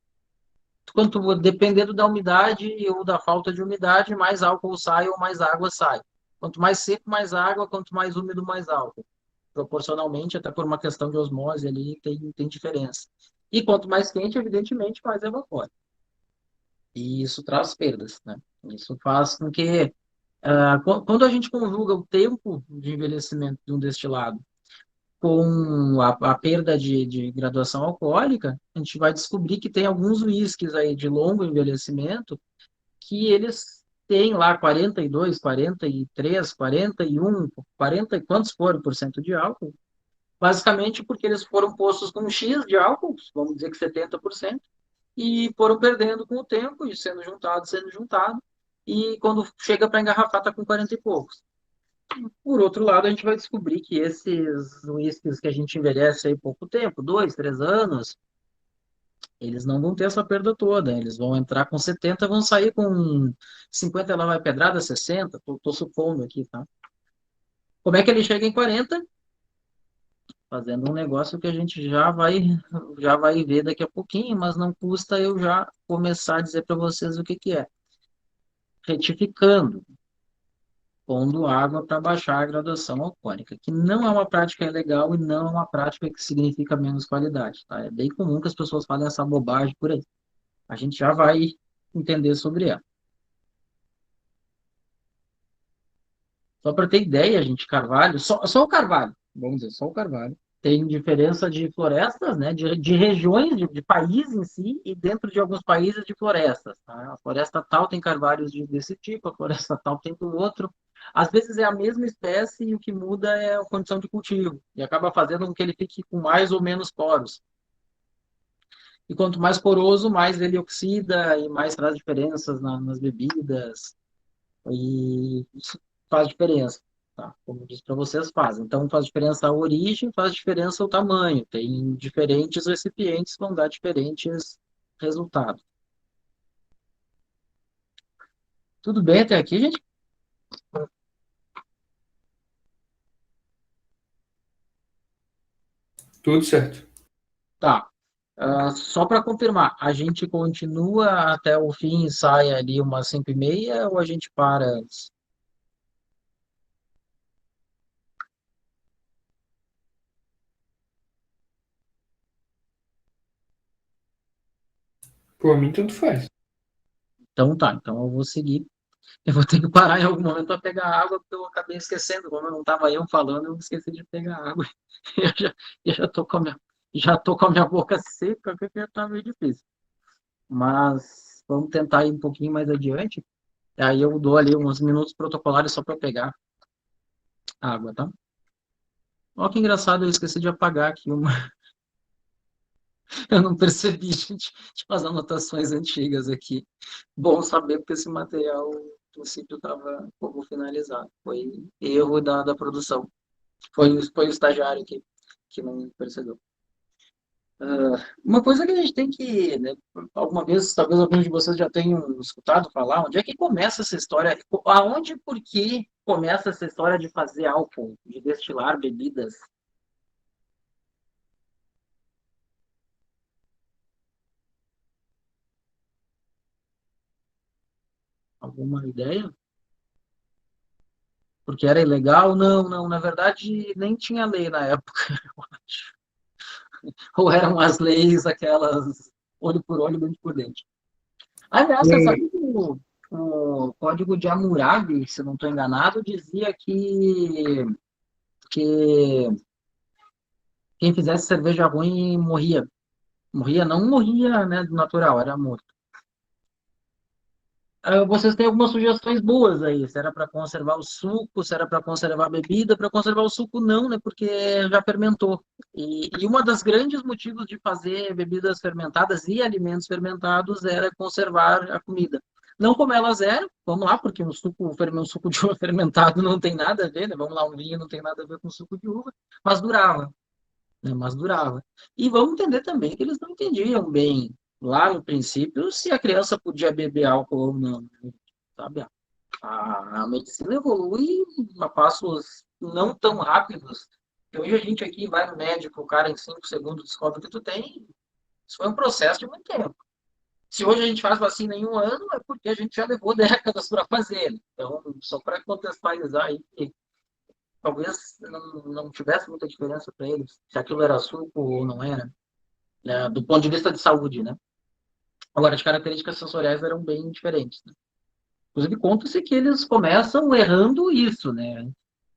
quanto dependendo da umidade ou da falta de umidade, mais álcool sai ou mais água sai. Quanto mais seco, mais água, quanto mais úmido, mais álcool. Proporcionalmente, até por uma questão de osmose ali, tem diferença. E quanto mais quente, evidentemente, mais evapora. E isso traz perdas, né? Isso faz com que, quando a gente conjuga o tempo de envelhecimento de um destilado com a perda de graduação alcoólica, a gente vai descobrir que tem alguns uísques aí de longo envelhecimento que eles têm lá 42, 43, 41, 40 e quantos foram por cento de álcool, basicamente porque eles foram postos com um X de álcool, vamos dizer que 70%, e foram perdendo com o tempo, e sendo juntado, e quando chega para engarrafar está com 40 e poucos. Por outro lado, a gente vai descobrir que esses uísques que a gente envelhece aí pouco tempo, 2, 3 anos, eles não vão ter essa perda toda. Eles vão entrar com 70, vão sair com 50, ela vai pedrada, 60, tô supondo aqui, tá? Como é que ele chega em 40? Fazendo um negócio que a gente já vai ver daqui a pouquinho, mas não custa eu já começar a dizer para vocês o que que é. Retificando, pondo água para baixar a graduação alcoólica, que não é uma prática ilegal e não é uma prática que significa menos qualidade, tá? É bem comum que as pessoas falem essa bobagem por aí. A gente já vai entender sobre ela. Só para ter ideia, gente, carvalho, só o carvalho, vamos dizer, só o carvalho, tem diferença de florestas, né, de regiões, de país em si, e dentro de alguns países de florestas. Tá? A floresta tal tem carvalhos desse tipo, a floresta tal tem do outro. Às vezes é a mesma espécie e o que muda é a condição de cultivo, e acaba fazendo com que ele fique com mais ou menos poros. E quanto mais poroso, mais ele oxida e mais traz diferenças nas bebidas, e isso faz diferença, tá? Como eu disse para vocês, faz. Então, faz diferença a origem, faz diferença o tamanho. Tem diferentes recipientes que vão dar diferentes resultados. Tudo bem até aqui, gente? Tudo certo. Tá. Só para confirmar, a gente continua até o fim e sai ali umas 5h30 ou a gente para antes? Por mim, tanto faz. Então tá, então eu vou seguir. Eu vou ter que parar em algum momento para pegar água, porque eu acabei esquecendo. Como eu não estava eu falando, eu esqueci de pegar água. Eu já tô com a minha boca seca, porque tá meio difícil. Mas vamos tentar ir um pouquinho mais adiante. Aí eu dou ali uns minutos protocolares só para pegar água, tá? Olha que engraçado, eu esqueci de apagar aqui uma. Eu não percebi, gente, tipo as anotações antigas aqui. Bom saber, porque esse material, no princípio, estava um pouco finalizado. Foi erro da produção. Foi o estagiário que não percebeu. Uma coisa que a gente tem que, né, alguma vez, talvez alguns de vocês já tenham escutado falar, onde é que começa essa história? Aonde e por que começa essa história de fazer álcool, de destilar bebidas? Alguma ideia? Porque era ilegal? Não, não, na verdade nem tinha lei na época, eu acho. Ou eram as leis aquelas olho por olho, dente por dente. Aliás, você sabe que o Código de Hammurabi, se não estou enganado, dizia que quem fizesse cerveja ruim morria. Morria, não morria, né, do natural, era morto. Vocês têm algumas sugestões boas aí, se era para conservar o suco, se era para conservar a bebida. Para conservar o suco não, né, porque já fermentou. E uma das grandes motivos de fazer bebidas fermentadas e alimentos fermentados era conservar a comida. Não como elas eram, vamos lá, porque um suco de uva fermentado não tem nada a ver, né? Vamos lá, um vinho não tem nada a ver com suco de uva, mas durava, né? Mas durava. E vamos entender também que eles não entendiam bem, lá no princípio, se a criança podia beber álcool ou não, né? Sabe? A medicina evolui a passos não tão rápidos. Que hoje a gente aqui vai no médico, o cara em 5 segundos descobre que tu tem. Isso foi um processo de muito tempo. Se hoje a gente faz vacina em 1 ano, é porque a gente já levou décadas para fazer. Então, só para contextualizar aí, que talvez não tivesse muita diferença para eles, se aquilo era suco ou não era, né, do ponto de vista de saúde, né? Agora, as características sensoriais eram bem diferentes, né? Inclusive, conta-se que eles começam errando isso, né?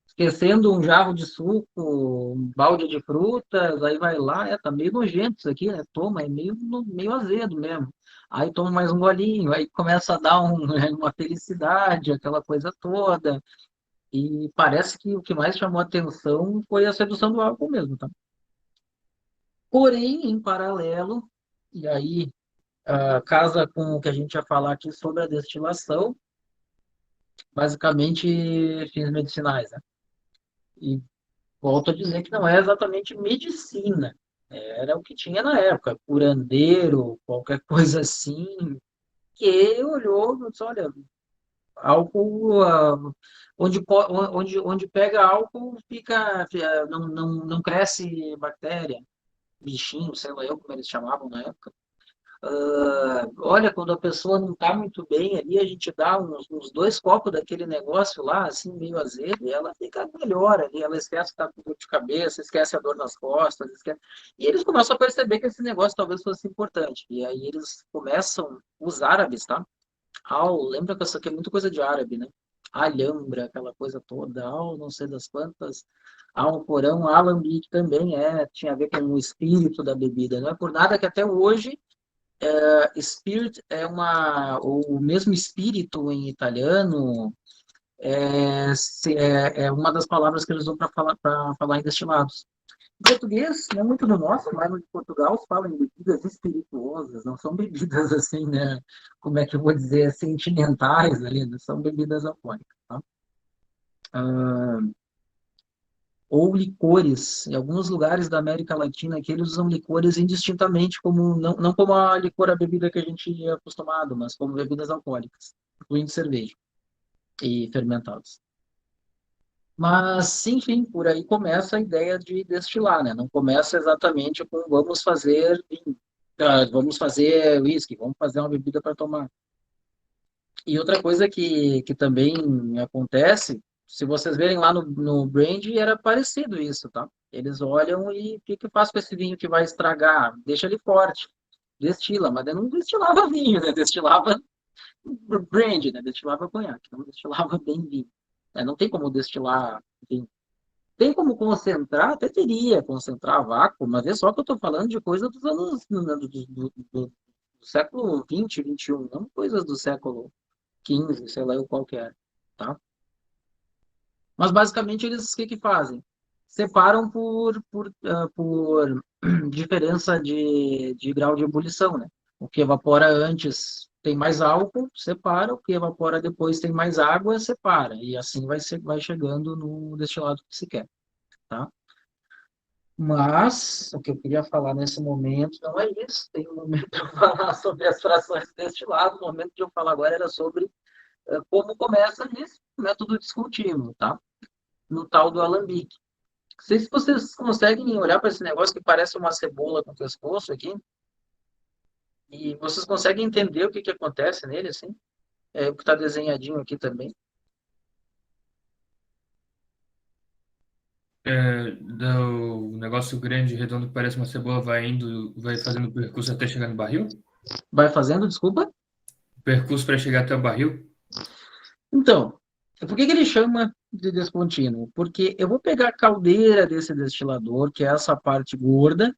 Esquecendo um jarro de suco, um balde de frutas, aí vai lá, tá meio nojento isso aqui, né? Toma, é meio azedo mesmo. Aí toma mais um golinho, aí começa a dar uma felicidade, aquela coisa toda. E parece que o que mais chamou a atenção foi a sedução do álcool mesmo, tá? Porém, em paralelo, e aí casa com o que a gente ia falar aqui sobre a destilação, basicamente fins medicinais, né? E volto a dizer que não é exatamente medicina. Era o que tinha na época, curandeiro, qualquer coisa assim, que olhou e disse, olha, álcool, onde pega álcool, não cresce bactéria, bichinho, sei lá eu como eles chamavam na época. Olha, quando a pessoa não está muito bem ali, a gente dá uns 2 copos daquele negócio lá, assim, meio azedo, e ela fica melhor ali, ela esquece que está com dor de cabeça, esquece a dor nas costas, e eles começam a perceber que esse negócio talvez fosse importante, e aí eles começam, os árabes, tá? Lembra que isso aqui é muita coisa de árabe, né? Alhambra, aquela coisa toda, não sei das quantas, Alcorão, alambique também tinha a ver com o espírito da bebida, não é por nada que até hoje spirit o mesmo espírito em italiano, é uma das palavras que eles usam para falar em destilados. Em português, não é muito no nosso, mas no de Portugal se fala em bebidas espirituosas, não são bebidas assim, né? Como é que eu vou dizer, sentimentais ali, não são bebidas alcoólicas, tá? Ou licores. Em alguns lugares da América Latina que eles usam licores indistintamente, como não como a licor, a bebida que a gente é acostumado, mas como bebidas alcoólicas, incluindo cerveja e fermentados. Mas, enfim, por aí começa a ideia de destilar, né? Não começa exatamente com vamos fazer vinho, vamos fazer whisky, vamos fazer uma bebida para tomar. E outra coisa que também acontece, se vocês verem lá no brand, era parecido isso, tá? Eles olham e o que eu faço com esse vinho que vai estragar? Deixa ele forte, destila, mas eu não destilava vinho, né? Destilava brand, né? Destilava conhaque, não destilava bem vinho. Não tem como destilar vinho. Tem como concentrar? Até teria, concentrar a vácuo, mas é só que eu estou falando de coisa dos anos do século 20, 21, não coisas do século 15, sei lá eu qual que é, tá? Mas basicamente eles o que fazem? Separam por diferença de grau de ebulição, né? O que evapora antes tem mais álcool, separa, o que evapora depois tem mais água, separa. E assim vai chegando no destilado que se quer, tá? Mas o que eu queria falar nesse momento não é isso. Tem um momento para falar sobre as frações destiladas. O momento de eu falar agora era sobre como começa nesse método discontínuo, tá? No tal do alambique. Não sei se vocês conseguem olhar para esse negócio que parece uma cebola com pescoço aqui, e vocês conseguem entender o que acontece nele, assim? O que está desenhadinho aqui também. Do negócio grande, redondo, que parece uma cebola, vai fazendo o percurso até chegar no barril? Vai fazendo, desculpa? O percurso para chegar até o barril? Então, por que ele chama de descontínuo? Porque eu vou pegar a caldeira desse destilador, que é essa parte gorda,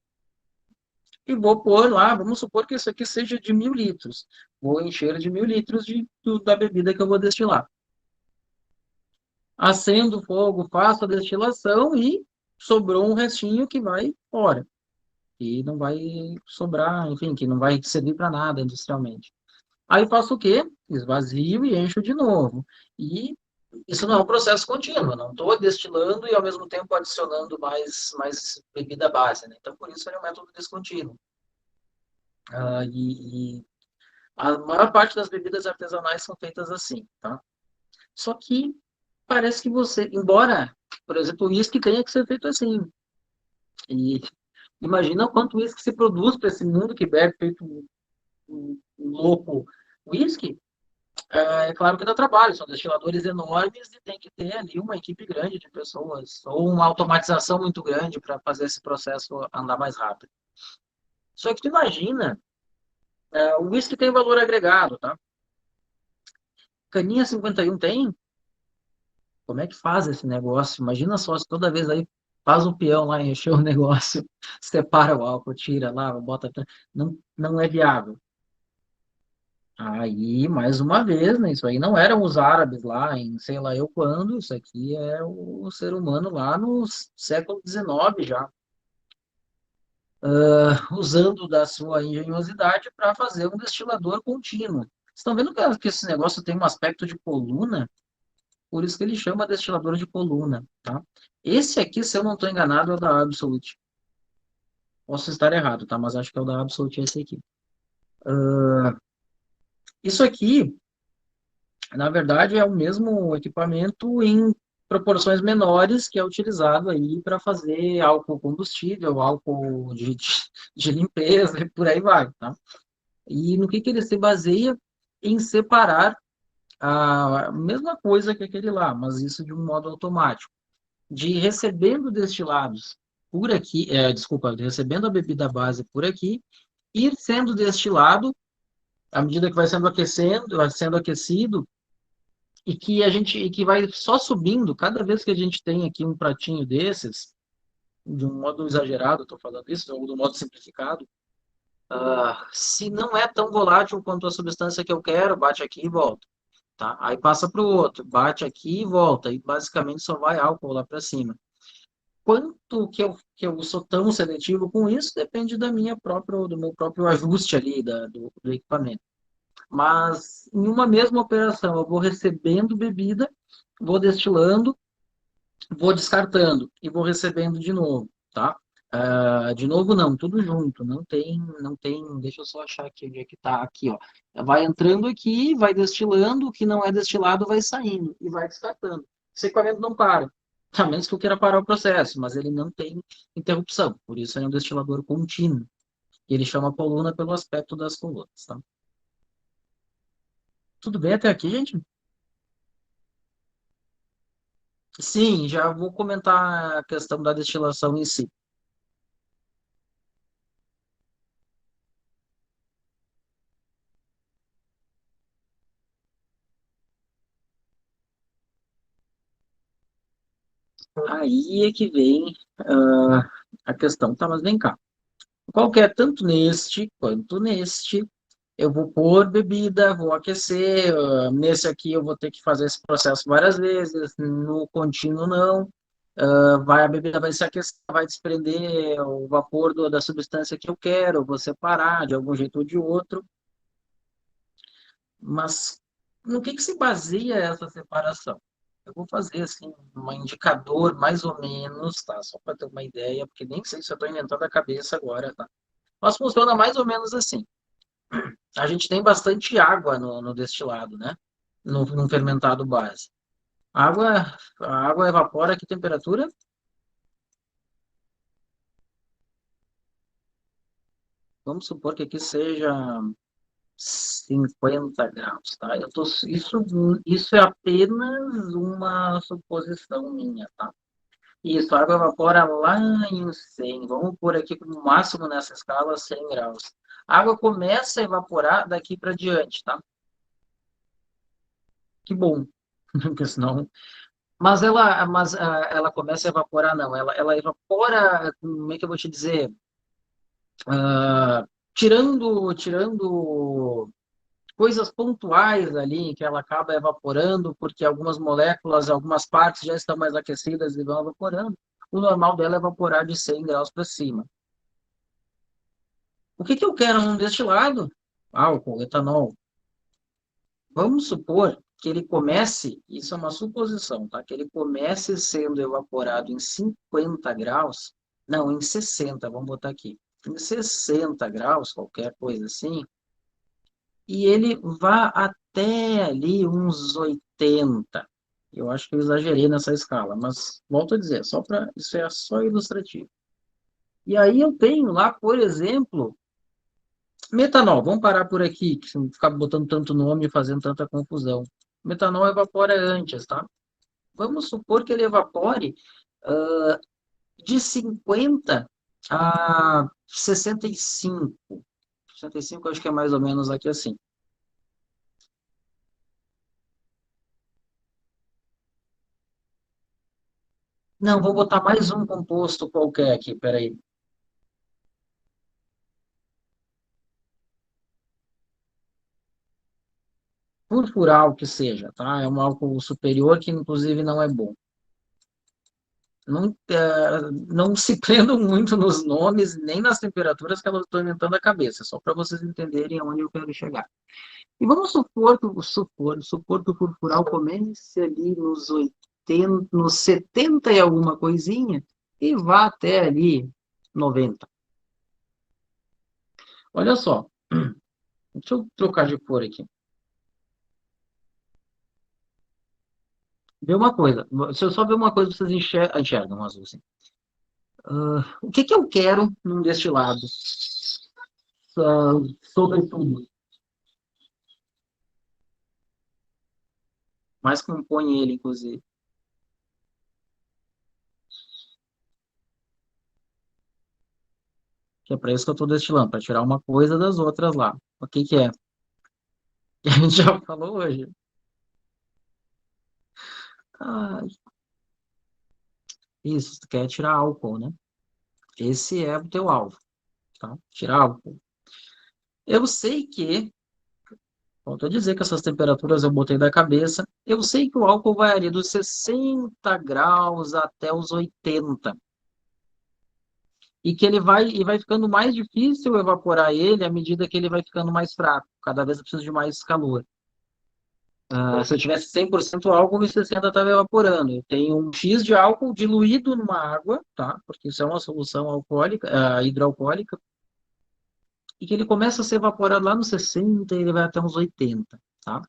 e vou pôr lá, vamos supor que isso aqui seja de 1.000 litros. Vou encher de 1.000 litros da bebida que eu vou destilar. Acendo o fogo, faço a destilação e sobrou um restinho que vai fora. E não vai sobrar, enfim, que não vai servir para nada industrialmente. Aí faço o quê? Esvazio e encho de novo. E isso não é um processo contínuo, não estou destilando e ao mesmo tempo adicionando mais bebida base, né? Então, por isso ele é um método descontínuo. E a maior parte das bebidas artesanais são feitas assim, tá? Só que parece que você, embora, por exemplo, o uísque tenha que ser feito assim. E imagina o quanto uísque se produz para esse mundo que bebe feito um louco uísque. É claro que dá trabalho, são destiladores enormes e tem que ter ali uma equipe grande de pessoas ou uma automatização muito grande para fazer esse processo andar mais rápido. Só que tu imagina, o uísque tem valor agregado, tá? Caninha 51 tem? Como é que faz esse negócio? Imagina só se toda vez aí faz o peão lá, encher o negócio, separa o álcool, tira lá, bota. Não é viável. Aí, mais uma vez, né? Isso aí não eram os árabes lá em sei lá eu quando, isso aqui é o ser humano lá no século XIX já, usando da sua engenhosidade para fazer um destilador contínuo. Vocês estão vendo que esse negócio tem um aspecto de coluna? Por isso que ele chama destilador de coluna, tá? Esse aqui, se eu não estou enganado, é o da Absolute. Posso estar errado, tá? Mas acho que é o da Absolute esse aqui. Isso aqui, na verdade, é o mesmo equipamento em proporções menores que é utilizado aí para fazer álcool combustível, álcool de limpeza e por aí vai, tá? E no que ele se baseia? Em separar a mesma coisa que aquele lá, mas isso de um modo automático. De recebendo destilados por aqui, desculpa, recebendo a bebida base por aqui, ir sendo destilado à medida que vai sendo aquecido, e que vai só subindo, cada vez que a gente tem aqui um pratinho desses, de um modo exagerado, estou falando isso, ou de um modo simplificado, se não é tão volátil quanto a substância que eu quero, bate aqui e volta. Tá? Aí passa para o outro, bate aqui e volta, e basicamente só vai álcool lá para cima. Quanto que eu sou tão seletivo com isso depende do meu próprio ajuste ali do equipamento. Mas em uma mesma operação, eu vou recebendo bebida, vou destilando, vou descartando e vou recebendo de novo, tá? De novo não, tudo junto, não tem, deixa eu só achar aqui onde é que tá, aqui, ó. Vai entrando aqui, vai destilando, o que não é destilado vai saindo e vai descartando. Esse equipamento não para, a menos que eu queira parar o processo, mas ele não tem interrupção, por isso é um destilador contínuo. E ele chama coluna pelo aspecto das colunas, tá? Tudo bem até aqui, gente? Sim, já vou comentar a questão da destilação em si. Aí é que vem a questão. Tá, mas vem cá. Qualquer, tanto neste quanto neste, eu vou pôr bebida, vou aquecer. Nesse aqui eu vou ter que fazer esse processo várias vezes. No contínuo, não. A bebida vai se aquecer, vai desprender o vapor da substância que eu quero, eu vou separar de algum jeito ou de outro. Mas no que se baseia essa separação? Eu vou fazer assim um indicador mais ou menos, tá? Só para ter uma ideia, porque nem sei se eu estou inventando a cabeça agora, tá? Mas funciona mais ou menos assim. A gente tem bastante água no destilado, né? No fermentado base. A água evapora a que temperatura? Vamos supor que aqui seja 50 graus, tá? Isso é apenas uma suposição minha, tá? Isso, a água evapora lá em 100. Vamos pôr aqui como máximo nessa escala 100 graus. A água começa a evaporar daqui para diante, tá? Que bom, porque senão... ela começa a evaporar, não. Ela evapora, como é que eu vou te dizer? Tirando coisas pontuais ali que ela acaba evaporando, porque algumas moléculas, algumas partes já estão mais aquecidas e vão evaporando. O normal dela é evaporar de 100 graus para cima. O que eu quero num destilado? Álcool, etanol. Vamos supor que ele comece, isso é uma suposição, tá? Que ele comece sendo evaporado em 50 graus, não, em 60, vamos botar aqui, em 60 graus, qualquer coisa assim, e ele vá até ali uns 80. Eu acho que eu exagerei nessa escala, mas volto a dizer, só para isso é só ilustrativo. E aí eu tenho lá, por exemplo, metanol. Vamos parar por aqui, que se não ficar botando tanto nome e fazendo tanta confusão. Metanol evapora antes, tá? Vamos supor que ele evapore de 50 a 65. 65 eu acho que é mais ou menos aqui assim. Não, vou botar mais um composto qualquer aqui, peraí. Furfural que seja, tá? É um álcool superior que inclusive não é bom. Não, não se prendam muito nos nomes, nem nas temperaturas que elas estão inventando a cabeça, só para vocês entenderem aonde eu quero chegar. E vamos supor que o furfural comece ali nos 80, nos 70 e alguma coisinha, e vá até ali 90. Olha só, deixa eu trocar de cor aqui. Vê uma coisa, se eu só ver uma coisa, vocês enxergam azul assim. O que que eu quero num destilado? Sobretudo, mais compõe ele, inclusive. Que é para isso que eu estou destilando, para tirar uma coisa das outras lá. O que que é? A gente já falou hoje. Ah, isso, tu quer tirar álcool, né? Esse é o teu alvo, tá? Tirar álcool. Eu sei que, volto a dizer que essas temperaturas eu botei da cabeça, eu sei que o álcool vai ali dos 60 graus até os 80. E que ele vai ficando mais difícil evaporar ele à medida que ele vai ficando mais fraco. Cada vez eu preciso de mais calor. Se eu tivesse 100% álcool, e 60 estava evaporando. Eu tenho um X de álcool diluído numa água, tá? Porque isso é uma solução alcoólica, hidroalcoólica, e que ele começa a ser evaporado lá nos 60 e ele vai até uns 80, tá?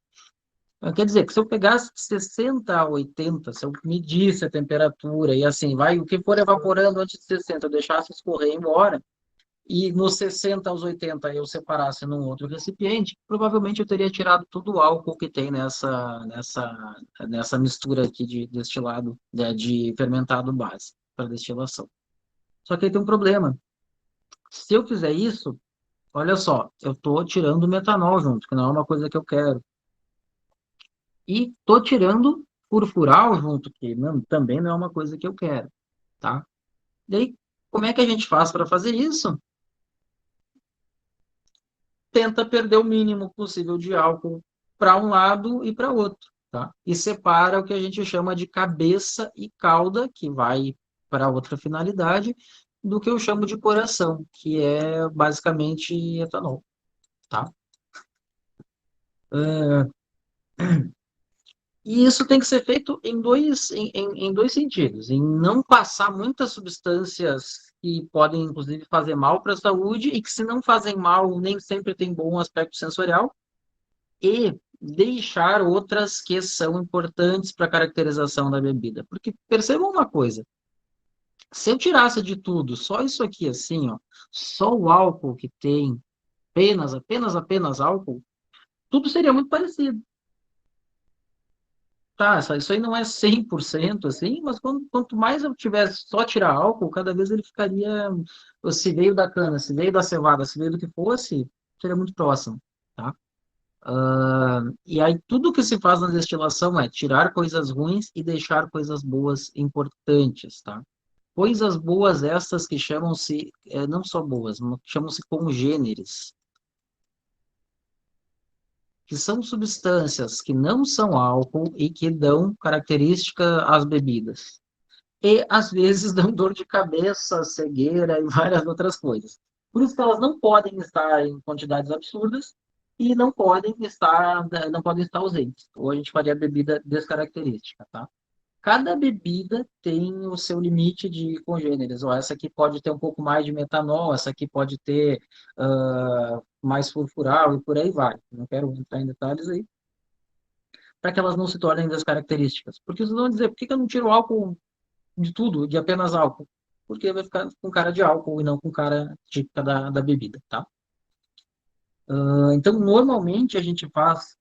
Quer dizer que se eu pegasse 60 a 80, se eu medisse a temperatura e assim, vai, o que for evaporando antes de 60, eu deixasse escorrer embora, e nos 60 aos 80 eu separasse num outro recipiente, provavelmente eu teria tirado todo o álcool que tem nessa mistura aqui de destilado, de fermentado base para destilação. Só que aí tem um problema. Se eu fizer isso, olha só, eu estou tirando o metanol junto, que não é uma coisa que eu quero. E estou tirando furfural junto, que também não é uma coisa que eu quero, tá? Daí, como é que a gente faz para fazer isso? Tenta perder o mínimo possível de álcool para um lado e para outro, tá? E separa o que a gente chama de cabeça e cauda, que vai para outra finalidade, do que eu chamo de coração, que é basicamente etanol, tá? E isso tem que ser feito em dois sentidos, em não passar muitas substâncias que podem, inclusive, fazer mal para a saúde e que, se não fazem mal, nem sempre tem bom aspecto sensorial, e deixar outras que são importantes para a caracterização da bebida. Porque percebam uma coisa, se eu tirasse de tudo, só isso aqui assim, ó, só o álcool que tem, apenas álcool, tudo seria muito parecido. Tá, isso aí não é 100% assim, mas quanto mais eu tivesse só tirar álcool, cada vez ele ficaria, se veio da cana, se veio da cevada, se veio do que fosse, seria muito próximo, tá? E aí tudo que se faz na destilação é tirar coisas ruins e deixar coisas boas importantes, tá? Coisas boas essas que chamam-se, não só boas, mas chamam-se congêneres, que são substâncias que não são álcool e que dão característica às bebidas. E às vezes dão dor de cabeça, cegueira e várias outras coisas. Por isso que elas não podem estar em quantidades absurdas e não podem estar ausentes. Ou a gente faria bebida descaracterística, tá? Cada bebida tem o seu limite de congêneres. Ó, essa aqui pode ter um pouco mais de metanol, essa aqui pode ter mais sulfural e por aí vai. Não quero entrar em detalhes aí, para que elas não se tornem descaracterísticas. Porque vocês vão dizer, por que eu não tiro álcool de tudo, de apenas álcool? Porque vai ficar com cara de álcool e não com cara típica da bebida, tá? Então, normalmente a gente faz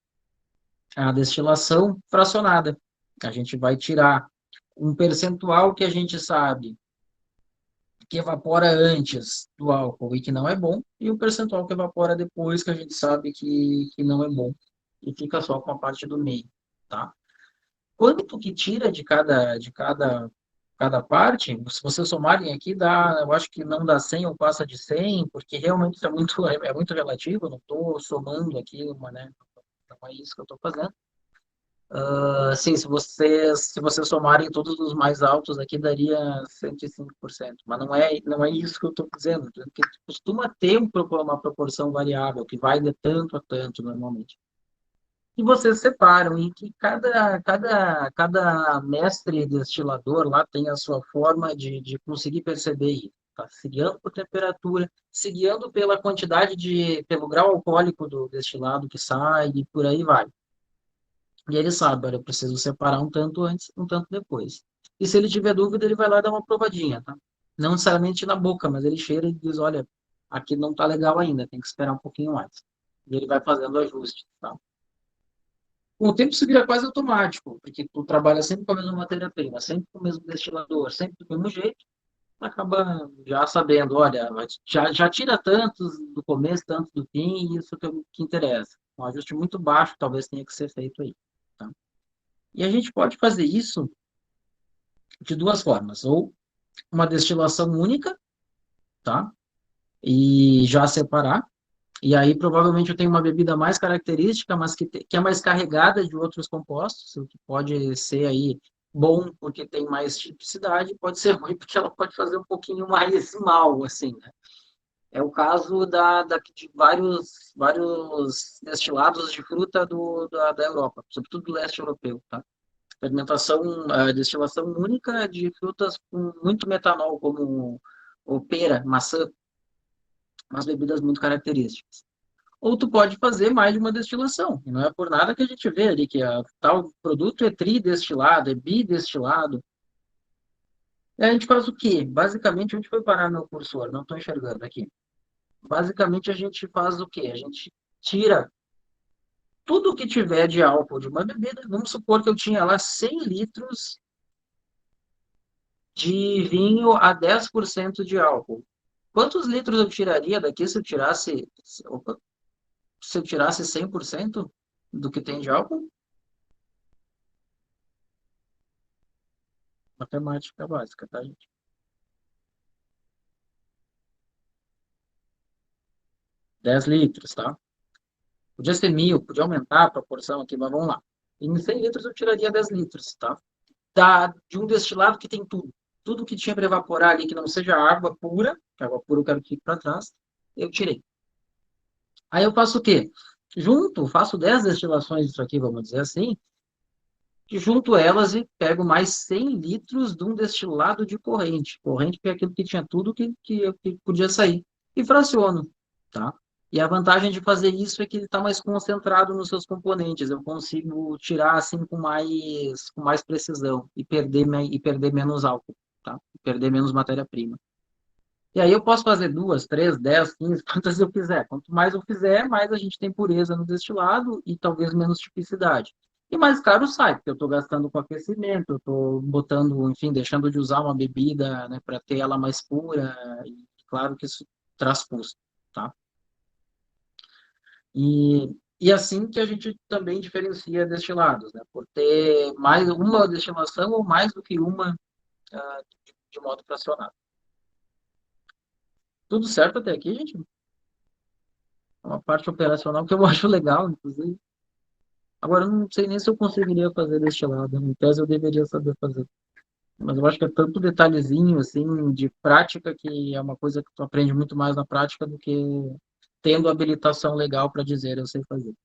a destilação fracionada. A gente vai tirar um percentual que a gente sabe que evapora antes do álcool e que não é bom, e o percentual que evapora depois que a gente sabe que não é bom. E fica só com a parte do meio, tá? Quanto que tira cada parte, se vocês somarem aqui, dá, eu acho que não dá 100 ou passa de 100, porque realmente isso é muito relativo, eu não estou somando aqui, né? Não é isso que eu estou fazendo. Sim, se vocês somarem todos os mais altos aqui, daria 105%. Mas não é isso que eu estou dizendo. Estou dizendo que costuma ter uma proporção variável, que vai de tanto a tanto, normalmente. E vocês separam, e que cada mestre destilador lá tem a sua forma de conseguir perceber isso. Tá? Se guiando por temperatura, se guiando pela quantidade pelo grau alcoólico do destilado que sai, e por aí vai. E ele sabe, olha, eu preciso separar um tanto antes, um tanto depois. E se ele tiver dúvida, ele vai lá dar uma provadinha, tá? Não necessariamente na boca, mas ele cheira e diz, olha, aqui não tá legal ainda, tem que esperar um pouquinho mais. E ele vai fazendo ajuste, tá? Com o tempo isso vira quase automático, porque tu trabalha sempre com a mesma matéria-prima, sempre com o mesmo destilador, sempre do mesmo jeito, acaba já sabendo, olha, já tira tantos do começo, tantos do fim, e isso que interessa. Um ajuste muito baixo talvez tenha que ser feito aí, tá? E a gente pode fazer isso de duas formas, ou uma destilação única, tá? E já separar, e aí provavelmente eu tenho uma bebida mais característica, mas que é mais carregada de outros compostos, o que pode ser aí bom porque tem mais tipicidade, pode ser ruim porque ela pode fazer um pouquinho mais mal, assim, né? É o caso de vários destilados de fruta da Europa, sobretudo do leste europeu, tá? Fermentação, destilação única de frutas com muito metanol, como o pera, maçã, umas bebidas muito características. Ou tu pode fazer mais de uma destilação, e não é por nada que a gente vê ali que tal produto é tridestilado, é bidestilado. E a gente faz o quê? Basicamente, onde foi parar meu cursor? Não estou enxergando aqui. Basicamente, a gente faz o quê? A gente tira tudo que tiver de álcool de uma bebida. Vamos supor que eu tinha lá 100 litros de vinho a 10% de álcool. Quantos litros eu tiraria daqui se eu tirasse, opa, se eu tirasse 100% do que tem de álcool? Matemática básica, tá, gente? Dez litros, tá? Podia ser 1.000, podia aumentar a proporção aqui, mas vamos lá. Em 100 litros eu tiraria 10 litros, tá? De um destilado que tem tudo. Tudo que tinha para evaporar ali, que não seja água pura, que água pura eu quero que fique para trás, eu tirei. Aí eu faço o quê? Faço 10 destilações disso aqui, vamos dizer assim, e junto elas e pego mais 100 litros de um destilado de corrente. Corrente que é aquilo que tinha tudo que podia sair. E fraciono, tá? E a vantagem de fazer isso é que ele está mais concentrado nos seus componentes. Eu consigo tirar assim com mais precisão e perder menos álcool, tá? E perder menos matéria-prima. E aí eu posso fazer 2, 3, 10, 15, quantas eu quiser. Quanto mais eu fizer, mais a gente tem pureza no destilado e talvez menos tipicidade. E mais caro sai, porque eu estou gastando com aquecimento, eu estou botando, enfim, deixando de usar uma bebida, né, para ter ela mais pura. E claro que isso traz custo, tá? E assim que a gente também diferencia destilados, né? Por ter mais uma destilação ou mais do que uma de modo fracionado. Tudo certo até aqui, gente? É uma parte operacional que eu acho legal, inclusive. Agora, eu não sei nem se eu conseguiria fazer destilado. Em tese, eu deveria saber fazer. Mas eu acho que é tanto detalhezinho, assim, de prática, que é uma coisa que tu aprende muito mais na prática do que tendo habilitação legal para dizer eu sei fazer.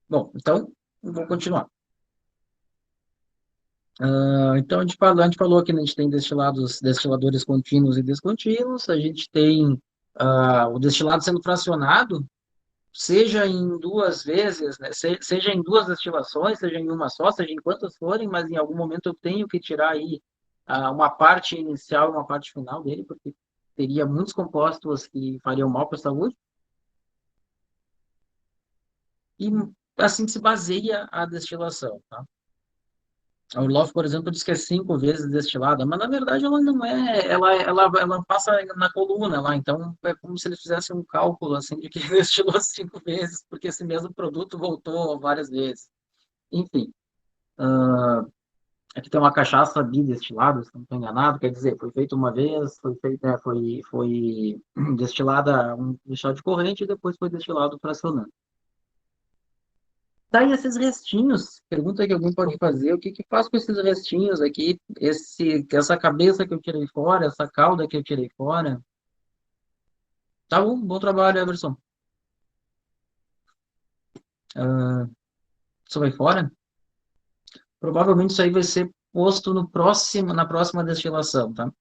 Bom, então, vou continuar. Então, a gente falou que a gente tem destiladores contínuos e descontínuos, a gente tem o destilado sendo fracionado, seja em duas vezes, né, seja em duas destilações, seja em uma só, seja em quantas forem, mas em algum momento eu tenho que tirar aí uma parte inicial e uma parte final dele, porque teria muitos compostos que fariam mal para a saúde. E assim se baseia a destilação, tá? A Orloff, por exemplo, diz que é 5 vezes destilada, mas na verdade ela não é, ela passa na coluna lá, então é como se eles fizessem um cálculo assim de que destilou 5 vezes, porque esse mesmo produto voltou várias vezes. Enfim, aqui tem uma cachaça bidestilada, se não estou enganado, quer dizer, foi feita uma vez, foi destilada um destilado de corrente e depois foi destilado fracionando. Tá aí esses restinhos. Pergunta que alguém pode fazer: o que que faz com esses restinhos aqui? Essa cabeça que eu tirei fora, essa cauda que eu tirei fora. Tá bom, bom trabalho, Emerson. Isso vai fora? Provavelmente isso aí vai ser posto na próxima destilação, tá?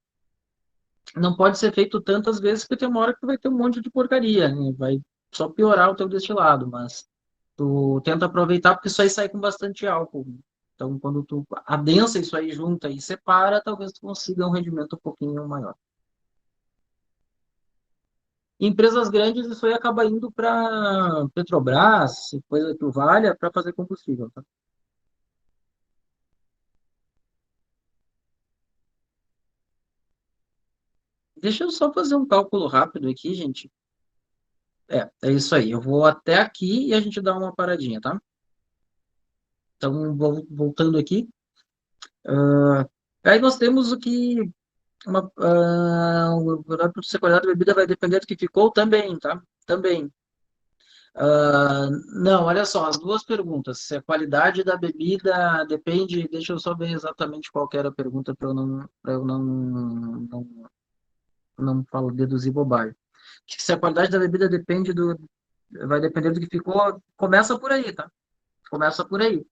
Não pode ser feito tantas vezes, porque tem uma hora que tu vai ter um monte de porcaria, né? Vai só piorar o teu destilado, mas tu tenta aproveitar, porque isso aí sai com bastante álcool. Então, quando tu adensa isso aí junta e separa, talvez tu consiga um rendimento um pouquinho maior. Em empresas grandes, isso aí acaba indo para Petrobras, coisa que o valha, para fazer combustível, tá? Deixa eu só fazer um cálculo rápido aqui, gente. É isso aí. Eu vou até aqui e a gente dá uma paradinha, tá? Então, voltando aqui. Aí nós temos o que o horário para ser colhado da bebida vai depender do que ficou também, tá? Também. Não, olha só, as duas perguntas. Se a qualidade da bebida depende, deixa eu só ver exatamente qual que era a pergunta para eu não falo, deduzir bobagem. Que se a qualidade da bebida vai depender do que ficou, começa por aí, tá? Começa por aí.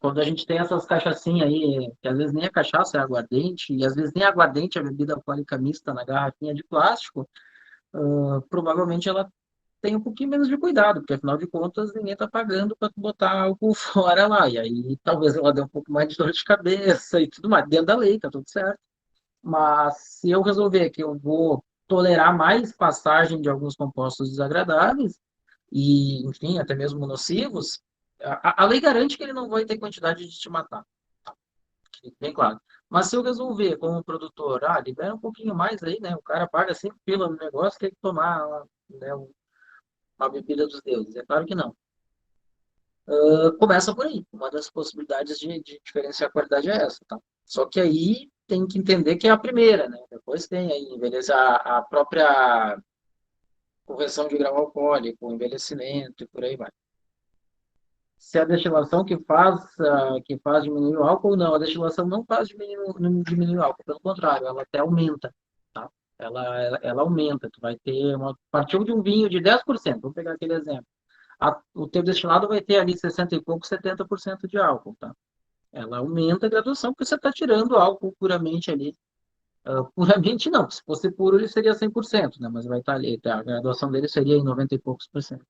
Quando a gente tem essas cachaçinhas aí, que às vezes nem é cachaça, é aguardente, e às vezes nem aguardente é bebida alcoólica mista na garrafinha de plástico, provavelmente ela tem um pouquinho menos de cuidado, porque afinal de contas ninguém está pagando para botar álcool fora lá, e aí talvez ela dê um pouco mais de dor de cabeça e tudo mais, dentro da lei, tá tudo certo. Mas se eu resolver que eu vou tolerar mais passagem de alguns compostos desagradáveis, e, enfim, até mesmo nocivos, a lei garante que ele não vai ter quantidade de te matar, fique bem claro. Mas se eu resolver, como produtor, libera um pouquinho mais aí, né? O cara paga 5 pila no negócio, quer tomar, né, uma bebida dos deuses. É claro que não. Começa por aí. Uma das possibilidades de diferenciar a qualidade é essa, tá? Só que aí tem que entender que é a primeira, né? Depois tem aí envelhecer a própria correção de grau alcoólico, envelhecimento e por aí vai. Se a destilação que faz diminuir o álcool, não. A destilação não faz diminuir o álcool, pelo contrário, ela até aumenta, tá? Ela aumenta. Tu vai ter a partir de um vinho de 10%, vamos pegar aquele exemplo. O teu destilado vai ter ali 60 e pouco, 70% de álcool, tá? Ela aumenta a graduação porque você está tirando álcool puramente ali. Puramente não, se fosse puro ele seria 100%, né? Mas vai estar ali, tá? A graduação dele seria em 90 e poucos por cento.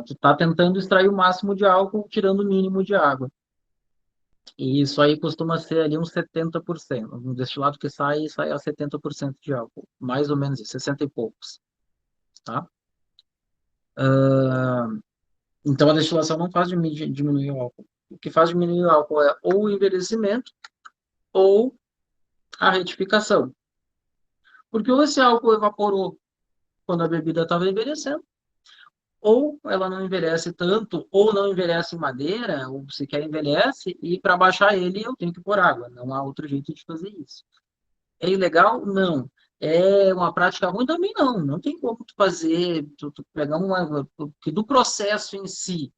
Tu está tentando extrair o máximo de álcool, tirando o mínimo de água. E isso aí costuma ser ali uns 70%. Um destilado que sai a 70% de álcool. Mais ou menos isso, 60 e poucos. Tá? Então a destilação não faz diminuir o álcool. O que faz diminuir o álcool é ou o envelhecimento ou a retificação. Porque ou esse álcool evaporou quando a bebida estava envelhecendo, ou ela não envelhece tanto, ou não envelhece em madeira, ou sequer envelhece, e para baixar ele eu tenho que pôr água. Não há outro jeito de fazer isso. É ilegal? Não. É uma prática ruim também? Não. Não tem como tu fazer, tu pegar que do processo em si,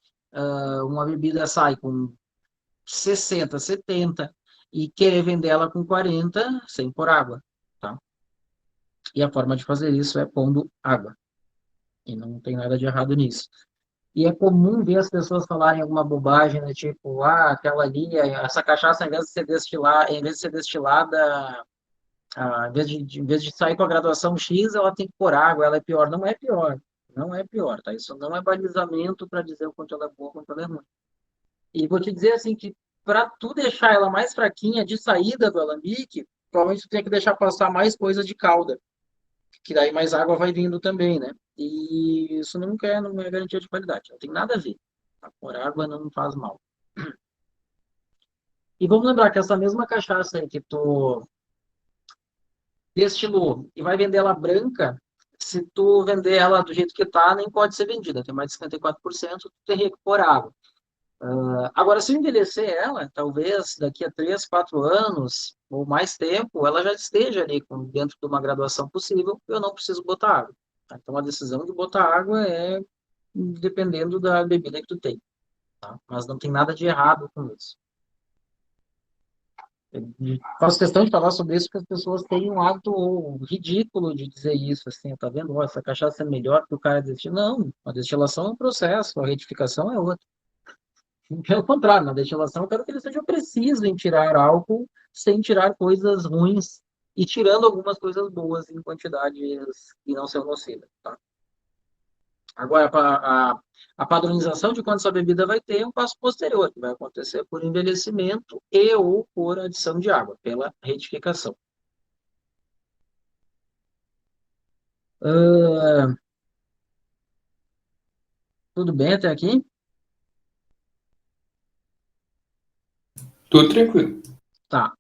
uma bebida sai com 60, 70 e querer vender ela com 40 sem pôr água. E a forma de fazer isso é pondo água. E não tem nada de errado nisso. E é comum ver as pessoas falarem alguma bobagem, né? Tipo, aquela ali, essa cachaça, em vez de ser destilada, em vez de sair com a graduação X, ela tem que pôr água, ela é pior. Não é pior. Não é pior, tá? Isso não é balizamento para dizer o quanto ela é boa, o quanto ela é ruim. E vou te dizer assim que para tu deixar ela mais fraquinha de saída do alambique, provavelmente tu tem que deixar passar mais coisa de calda, que daí mais água vai vindo também, né? E isso não é garantia de qualidade, não tem nada a ver. Tá? Por água não faz mal. E vamos lembrar que essa mesma cachaça aí que tu destilou e vai vender ela branca, se tu vender ela do jeito que tá, nem pode ser vendida, tem mais de 54%, tu teria que pôr água. Agora, se eu envelhecer ela, talvez daqui a 3, 4 anos ou mais tempo, ela já esteja ali dentro de uma graduação possível, eu não preciso botar água. Tá? Então, a decisão de botar água é dependendo da bebida que tu tem. Tá? Mas não tem nada de errado com isso. Eu faço questão de falar sobre isso porque as pessoas têm um hábito ridículo de dizer isso, assim, tá vendo? Oh, essa cachaça é melhor que o cara destilou. Não, a destilação é um processo, a retificação é outro. Pelo contrário, na destilação, eu quero que ele seja preciso em tirar álcool sem tirar coisas ruins e tirando algumas coisas boas em quantidades que não são nocivas. Tá? Agora, a padronização de quanto essa bebida vai ter é um passo posterior, que vai acontecer por envelhecimento e ou por adição de água, pela retificação. Uh, tudo bem até aqui? Tudo tranquilo. Tá.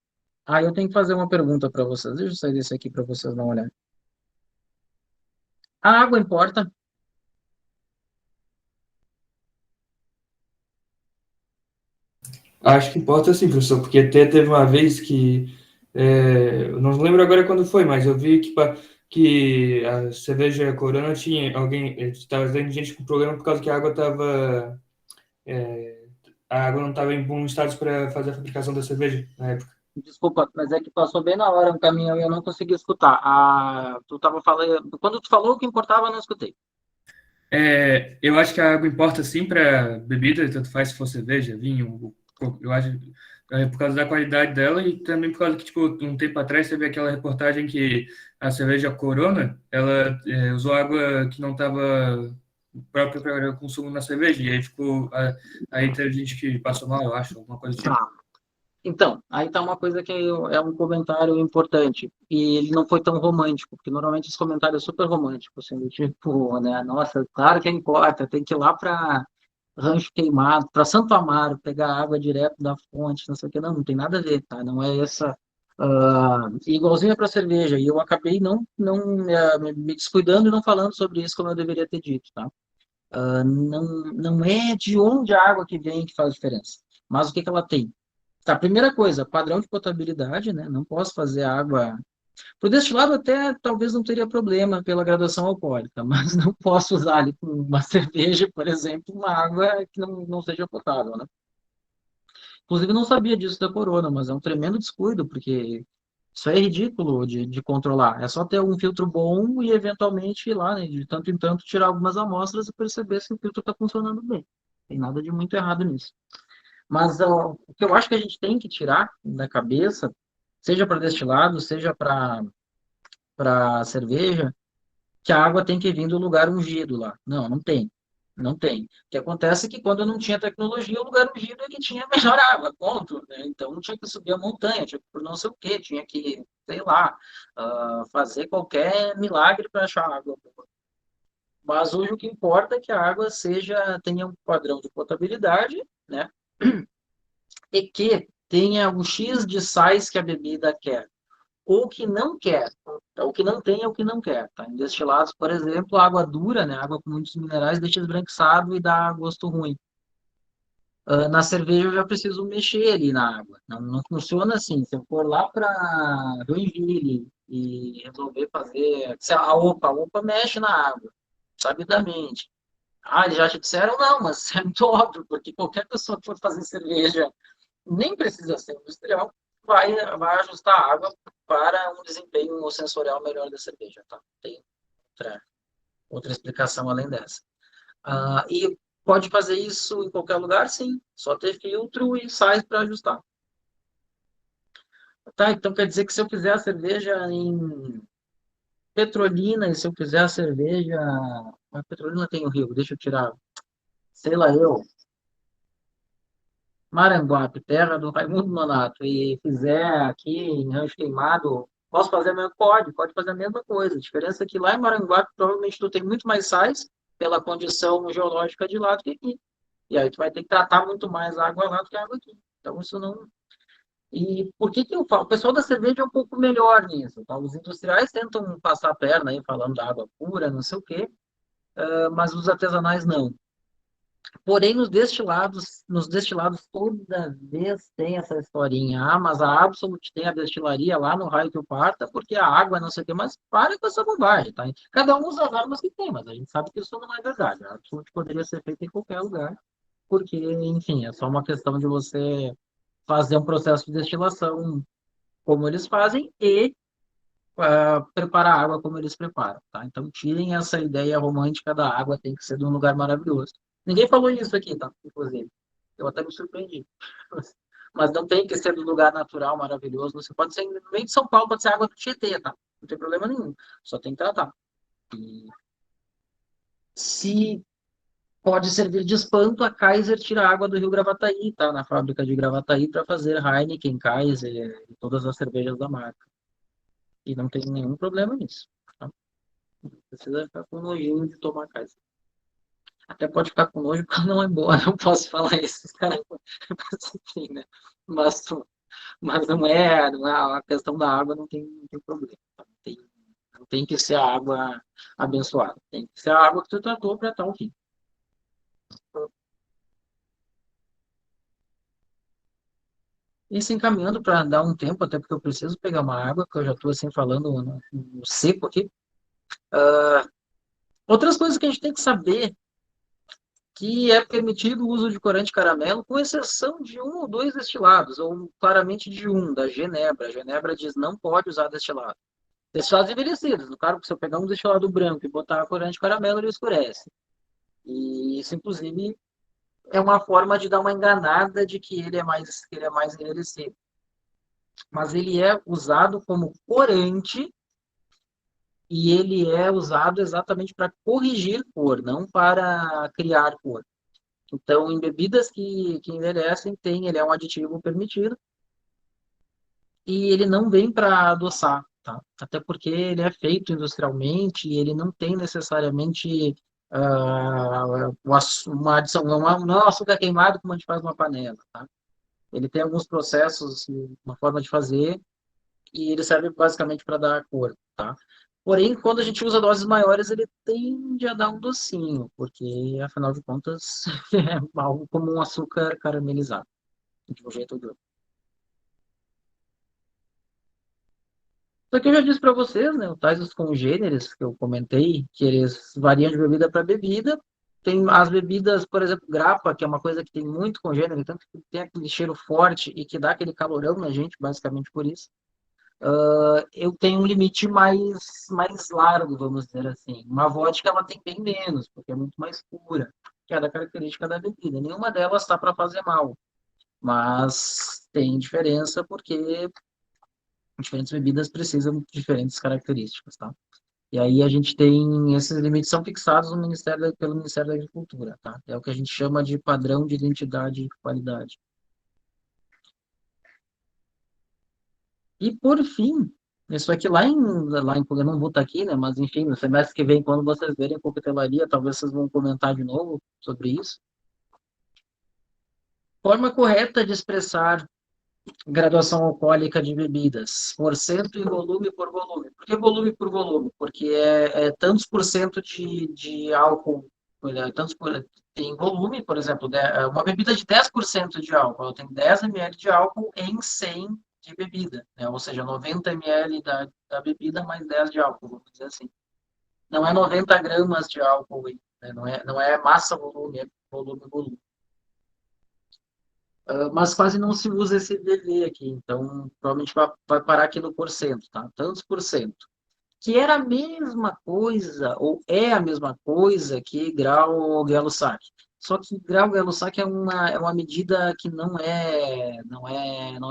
Eu tenho que fazer uma pergunta para vocês. Deixa eu sair desse aqui para vocês dar uma olhada. A água importa? Acho que importa sim, professor, porque até teve uma vez que, eu não lembro agora quando foi, mas eu vi que a cerveja Corona tinha estava tendo gente com problema por causa que a água não estava em bom estado para fazer a fabricação da cerveja na época. Desculpa, mas é que passou bem na hora um caminhão e eu não consegui escutar. Tu estava falando. Quando tu falou o que importava, eu não escutei. Eu acho que a água importa sim para bebida, tanto faz se for cerveja, vinho, eu acho, por causa da qualidade dela e também por causa que, tipo, um tempo atrás teve aquela reportagem que a cerveja Corona, ela usou água que não estava própria para consumo na cerveja, e aí aí teve gente que passou mal, eu acho, alguma coisa do tipo. Então, aí tá uma coisa que é um comentário importante. E ele não foi tão romântico, porque normalmente esse comentário é super romântico, assim, do tipo, né? Nossa, claro que importa, tem que ir lá para Rancho Queimado, para Santo Amaro, pegar água direto da fonte, não sei o que. Não, não tem nada a ver, tá? Não é essa. Igualzinho para cerveja, e eu acabei não me descuidando e não falando sobre isso como eu deveria ter dito, tá? Não é de onde a água que vem que faz diferença, mas o que ela tem. Tá, primeira coisa, padrão de potabilidade, né? Não posso fazer água. Pro destilado até talvez não teria problema pela graduação alcoólica, mas não posso usar ali com uma cerveja, por exemplo, uma água que não seja potável, né? Inclusive, eu não sabia disso da Corona, mas é um tremendo descuido, porque isso é ridículo de controlar. É só ter um filtro bom e, eventualmente, ir lá, né, de tanto em tanto, tirar algumas amostras e perceber se o filtro está funcionando bem. Tem nada de muito errado nisso. Mas o que eu acho que a gente tem que tirar da cabeça, seja para destilado, seja para cerveja, que a água tem que vir do lugar ungido lá. Não, não tem. Não tem. O que acontece é que quando não tinha tecnologia, o lugar ungido é que tinha a melhor água, ponto. Né? Então não tinha que subir a montanha, tinha que por não sei o quê, tinha que, sei lá, fazer qualquer milagre para achar água boa. Mas hoje o que importa é que a água tenha um padrão de potabilidade, né? E que tenha o X de sais que a bebida quer, ou que não quer. O que não tem é o que não quer. Tá? Em destilados, por exemplo, água dura, né? Água com muitos minerais, deixa esbranquiçado e dá gosto ruim. Na cerveja eu já preciso mexer ali na água. Não funciona assim. Se eu for lá para Joinville e resolver fazer a OPA mexe na água, sabidamente. Eles já te disseram? Não, mas é muito óbvio, porque qualquer pessoa que for fazer cerveja nem precisa ser industrial, vai ajustar a água para um desempenho sensorial melhor da cerveja, tá? Tem outra explicação além dessa. E pode fazer isso em qualquer lugar? Sim. Só ter filtro e sais para ajustar. Tá, então quer dizer que se eu fizer a cerveja em Petrolina e se eu fizer a cerveja... A Petrolina tem o Rio, deixa eu tirar... Sei lá eu, Maranguape, terra do Raimundo Nonato, e fizer aqui em Rancho Queimado, posso fazer a mesma? Pode fazer a mesma coisa. A diferença é que lá em Maranguape, provavelmente tu tem muito mais sais pela condição geológica de lá do que aqui. E aí tu vai ter que tratar muito mais água lá do que água aqui. Então isso não... E por que eu falo? O pessoal da cerveja é um pouco melhor nisso, tá? Os industriais tentam passar a perna aí falando da água pura, não sei o quê, mas os artesanais não. Porém, nos destilados toda vez tem essa historinha. Mas a Absolut tem a destilaria lá no raio que o parta, porque a água não sei o quê, mas para com essa bobagem, tá? Cada um usa as armas que tem, mas a gente sabe que isso não é verdade. A Absolut poderia ser feita em qualquer lugar, porque, enfim, é só uma questão de você fazer um processo de destilação como eles fazem e preparar a água como eles preparam, tá? Então, tirem essa ideia romântica da água tem que ser de um lugar maravilhoso. Ninguém falou isso aqui, tá? Inclusive. Eu até me surpreendi. Mas não tem que ser do lugar natural, maravilhoso. Você pode ser no meio de São Paulo, pode ser água do Tietê, tá? Não tem problema nenhum. Só tem que tratar. E se pode servir de espanto, a Kaiser tira a água do Rio Gravataí, tá? Na fábrica de Gravataí para fazer Heineken, Kaiser e todas as cervejas da marca. E não tem nenhum problema nisso, tá? Não precisa ficar com nojinho de tomar Kaiser. Até pode ficar com nojo porque não é boa, não posso falar isso, caramba. Mas, enfim, né? Mas, mas não é a questão da água, não tem problema. Tá? Não tem que ser a água abençoada. Tem que ser a água que tu tratou para tal fim. E se encaminhando para dar um tempo, até porque eu preciso pegar uma água, porque eu já estou assim falando no seco aqui. Outras coisas que a gente tem que saber que é permitido o uso de corante caramelo, com exceção de um ou dois destilados, ou claramente de um, da Genebra. A Genebra diz não pode usar destilado. Destilados envelhecidos, no caso, se eu pegar um destilado branco e botar corante caramelo, ele escurece. E isso, inclusive, é uma forma de dar uma enganada de que ele é mais envelhecido. Mas ele é usado como corante e ele é usado exatamente para corrigir cor, não para criar cor. Então, em bebidas que envelhecem, ele é um aditivo permitido e ele não vem para adoçar, tá? Até porque ele é feito industrialmente e ele não tem necessariamente uma adição, não é um açúcar queimado como a gente faz numa panela, tá? Ele tem alguns processos, uma forma de fazer e ele serve basicamente para dar cor, tá? Porém, quando a gente usa doses maiores, ele tende a dar um docinho, porque, afinal de contas, é algo como um açúcar caramelizado, de um jeito ou de outro. Só que eu já disse para vocês, né, tais os congêneres que eu comentei, que eles variam de bebida para bebida. Tem as bebidas, por exemplo, grappa, que é uma coisa que tem muito congênero, tanto que tem aquele cheiro forte e que dá aquele calorão na gente, basicamente por isso. Eu tenho um limite mais largo, vamos dizer assim. Uma vodka ela tem bem menos, porque é muito mais pura, que é da característica da bebida. Nenhuma delas está para fazer mal, mas tem diferença porque diferentes bebidas precisam de diferentes características, tá? E aí a gente tem, esses limites são fixados pelo Ministério da Agricultura, tá? É o que a gente chama de padrão de identidade e qualidade. E por fim, isso aqui lá em eu não vou estar aqui, né? Mas enfim, no semestre que vem, quando vocês verem coquetelaria, talvez vocês vão comentar de novo sobre isso. Forma correta de expressar graduação alcoólica de bebidas, porcento e volume por volume. Por que volume por volume? Porque é tantos por cento de álcool, tem volume, por exemplo, uma bebida de 10% de álcool, ela tem 10 ml de álcool em 100 de bebida, né? Ou seja, 90 ml da bebida mais 10 de álcool, vamos dizer assim. Não é 90 gramas de álcool, né? Não é massa volume, é volume volume. mas quase não se usa esse BV aqui, então provavelmente vai parar aqui no porcento, tá? Tantos por cento. Que era a mesma coisa, ou é a mesma coisa que grau Galo-Sac. Só que grau Galo-Sac é uma medida que não é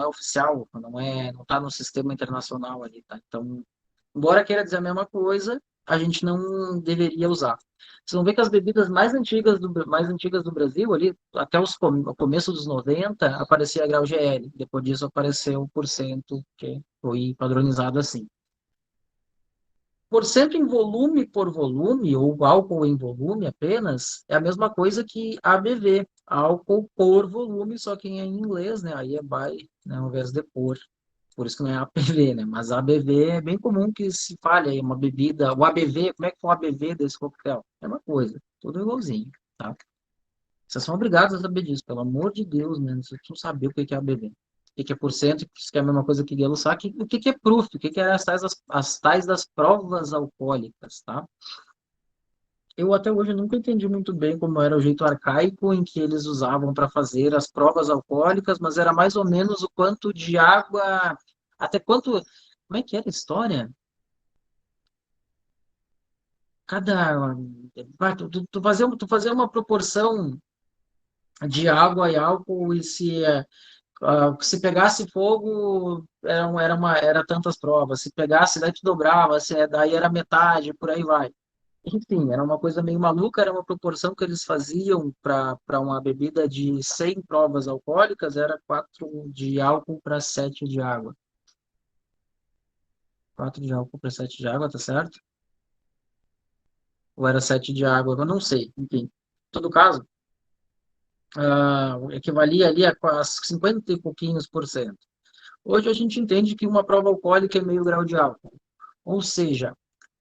oficial, não está no sistema internacional ali, tá? Então, embora queira dizer a mesma coisa, a gente não deveria usar. Vocês vão ver que as bebidas mais antigas do Brasil, ali, até o começo dos 90, aparecia grau GL. Depois disso apareceu o porcento, que foi padronizado assim. Porcento em volume por volume, ou álcool em volume apenas, é a mesma coisa que ABV, álcool por volume, só que em inglês, né? Aí é by, né, ao invés de por isso que não é APV, né? Mas ABV é bem comum que se fale aí, uma bebida, o ABV, como é que foi o ABV desse coquetel? É uma coisa, tudo igualzinho, tá? Vocês são obrigados a saber disso, pelo amor de Deus, né? Vocês precisam saber o que é ABV. O que é porcento, que é a mesma coisa que Galo Sac, o que é proof, o que é as tais das provas alcoólicas, tá? Eu até hoje nunca entendi muito bem como era o jeito arcaico em que eles usavam para fazer as provas alcoólicas, mas era mais ou menos o quanto de água, até quanto, como é que era a história? Cada, tu fazia uma proporção de água e álcool e se pegasse fogo, era tantas provas. Se pegasse, daí tu dobrava, daí era metade, por aí vai. Enfim, era uma coisa meio maluca, era uma proporção que eles faziam para uma bebida de 100 provas alcoólicas, era 4 de álcool para 7 de água. 4 de álcool para 7 de água, tá certo? Ou era 7 de água, eu não sei. Enfim, em todo caso, equivalia ali a 50 e pouquinhos por cento. Hoje a gente entende que uma prova alcoólica é meio grau de álcool. Ou seja,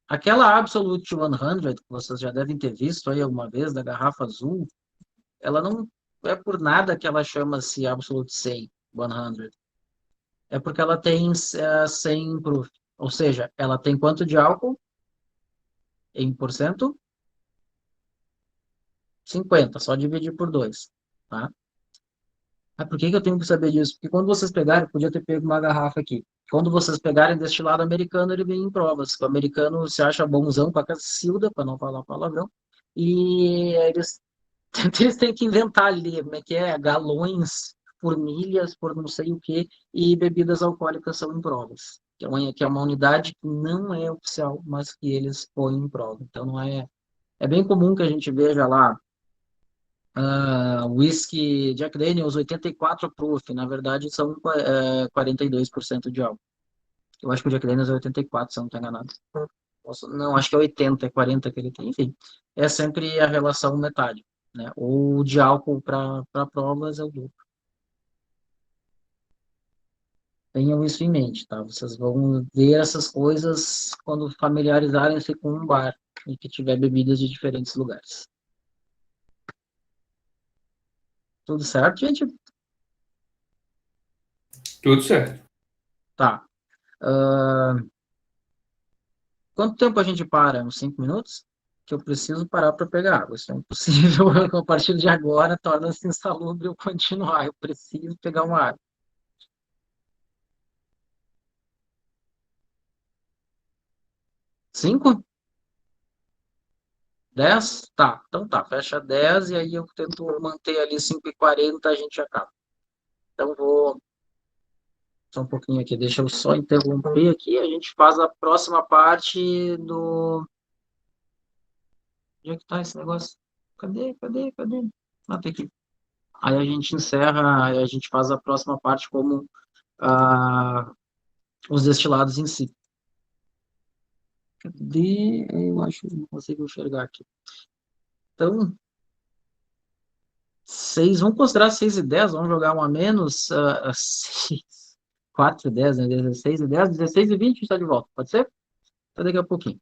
aquela Absolute 100, que vocês já devem ter visto aí alguma vez, da garrafa azul, ela não é por nada que ela chama-se Absolute 100. É porque ela tem 100 proof. Ou seja, ela tem quanto de álcool em porcento? 50, só dividir por 2. Tá? Por que eu tenho que saber disso? Porque quando vocês pegarem, podia ter pego uma garrafa aqui. Quando vocês pegarem destilado americano, ele vem em provas. O americano se acha bonzão pra cacilda, para não falar palavrão. E eles têm que inventar ali, como é que é? Galões por milhas, por não sei o quê, e bebidas alcoólicas são em provas. Que é uma unidade que não é oficial, mas que eles põem em prova. Então, não é. É bem comum que a gente veja lá whisky Jack Daniels 84 proof, na verdade são 42% de álcool. Eu acho que o Jack Daniels é 84, se eu não estou enganado. Não, acho que é 80, é 40 que ele tem. Enfim, é sempre a relação metade, né? Ou de álcool para provas é o duplo. Tenham isso em mente, tá? Vocês vão ver essas coisas quando familiarizarem-se com um bar e que tiver bebidas de diferentes lugares. Tudo certo, gente? Tudo certo. Tá. Quanto tempo a gente para? Uns 5 minutos? Que eu preciso parar para pegar água. Isso é impossível. A partir de agora, torna-se insalubre eu continuar. Eu preciso pegar uma água. 5? 10? Tá. Então tá. Fecha 10 e aí eu tento manter ali 5h40, a gente acaba. Então vou só um pouquinho aqui. Deixa eu só interromper aqui. A gente faz a próxima parte do... Onde é que tá esse negócio? Cadê? Ah, tá aqui. Aí a gente encerra, aí a gente faz a próxima parte como os destilados em si. Cadê? Eu acho que não consigo enxergar aqui. Então, 6, vamos considerar 6 e 10, vamos jogar um a menos, 4 e 10, né? 16 e 10, 16 e 20 está de volta, pode ser? Até daqui a pouquinho.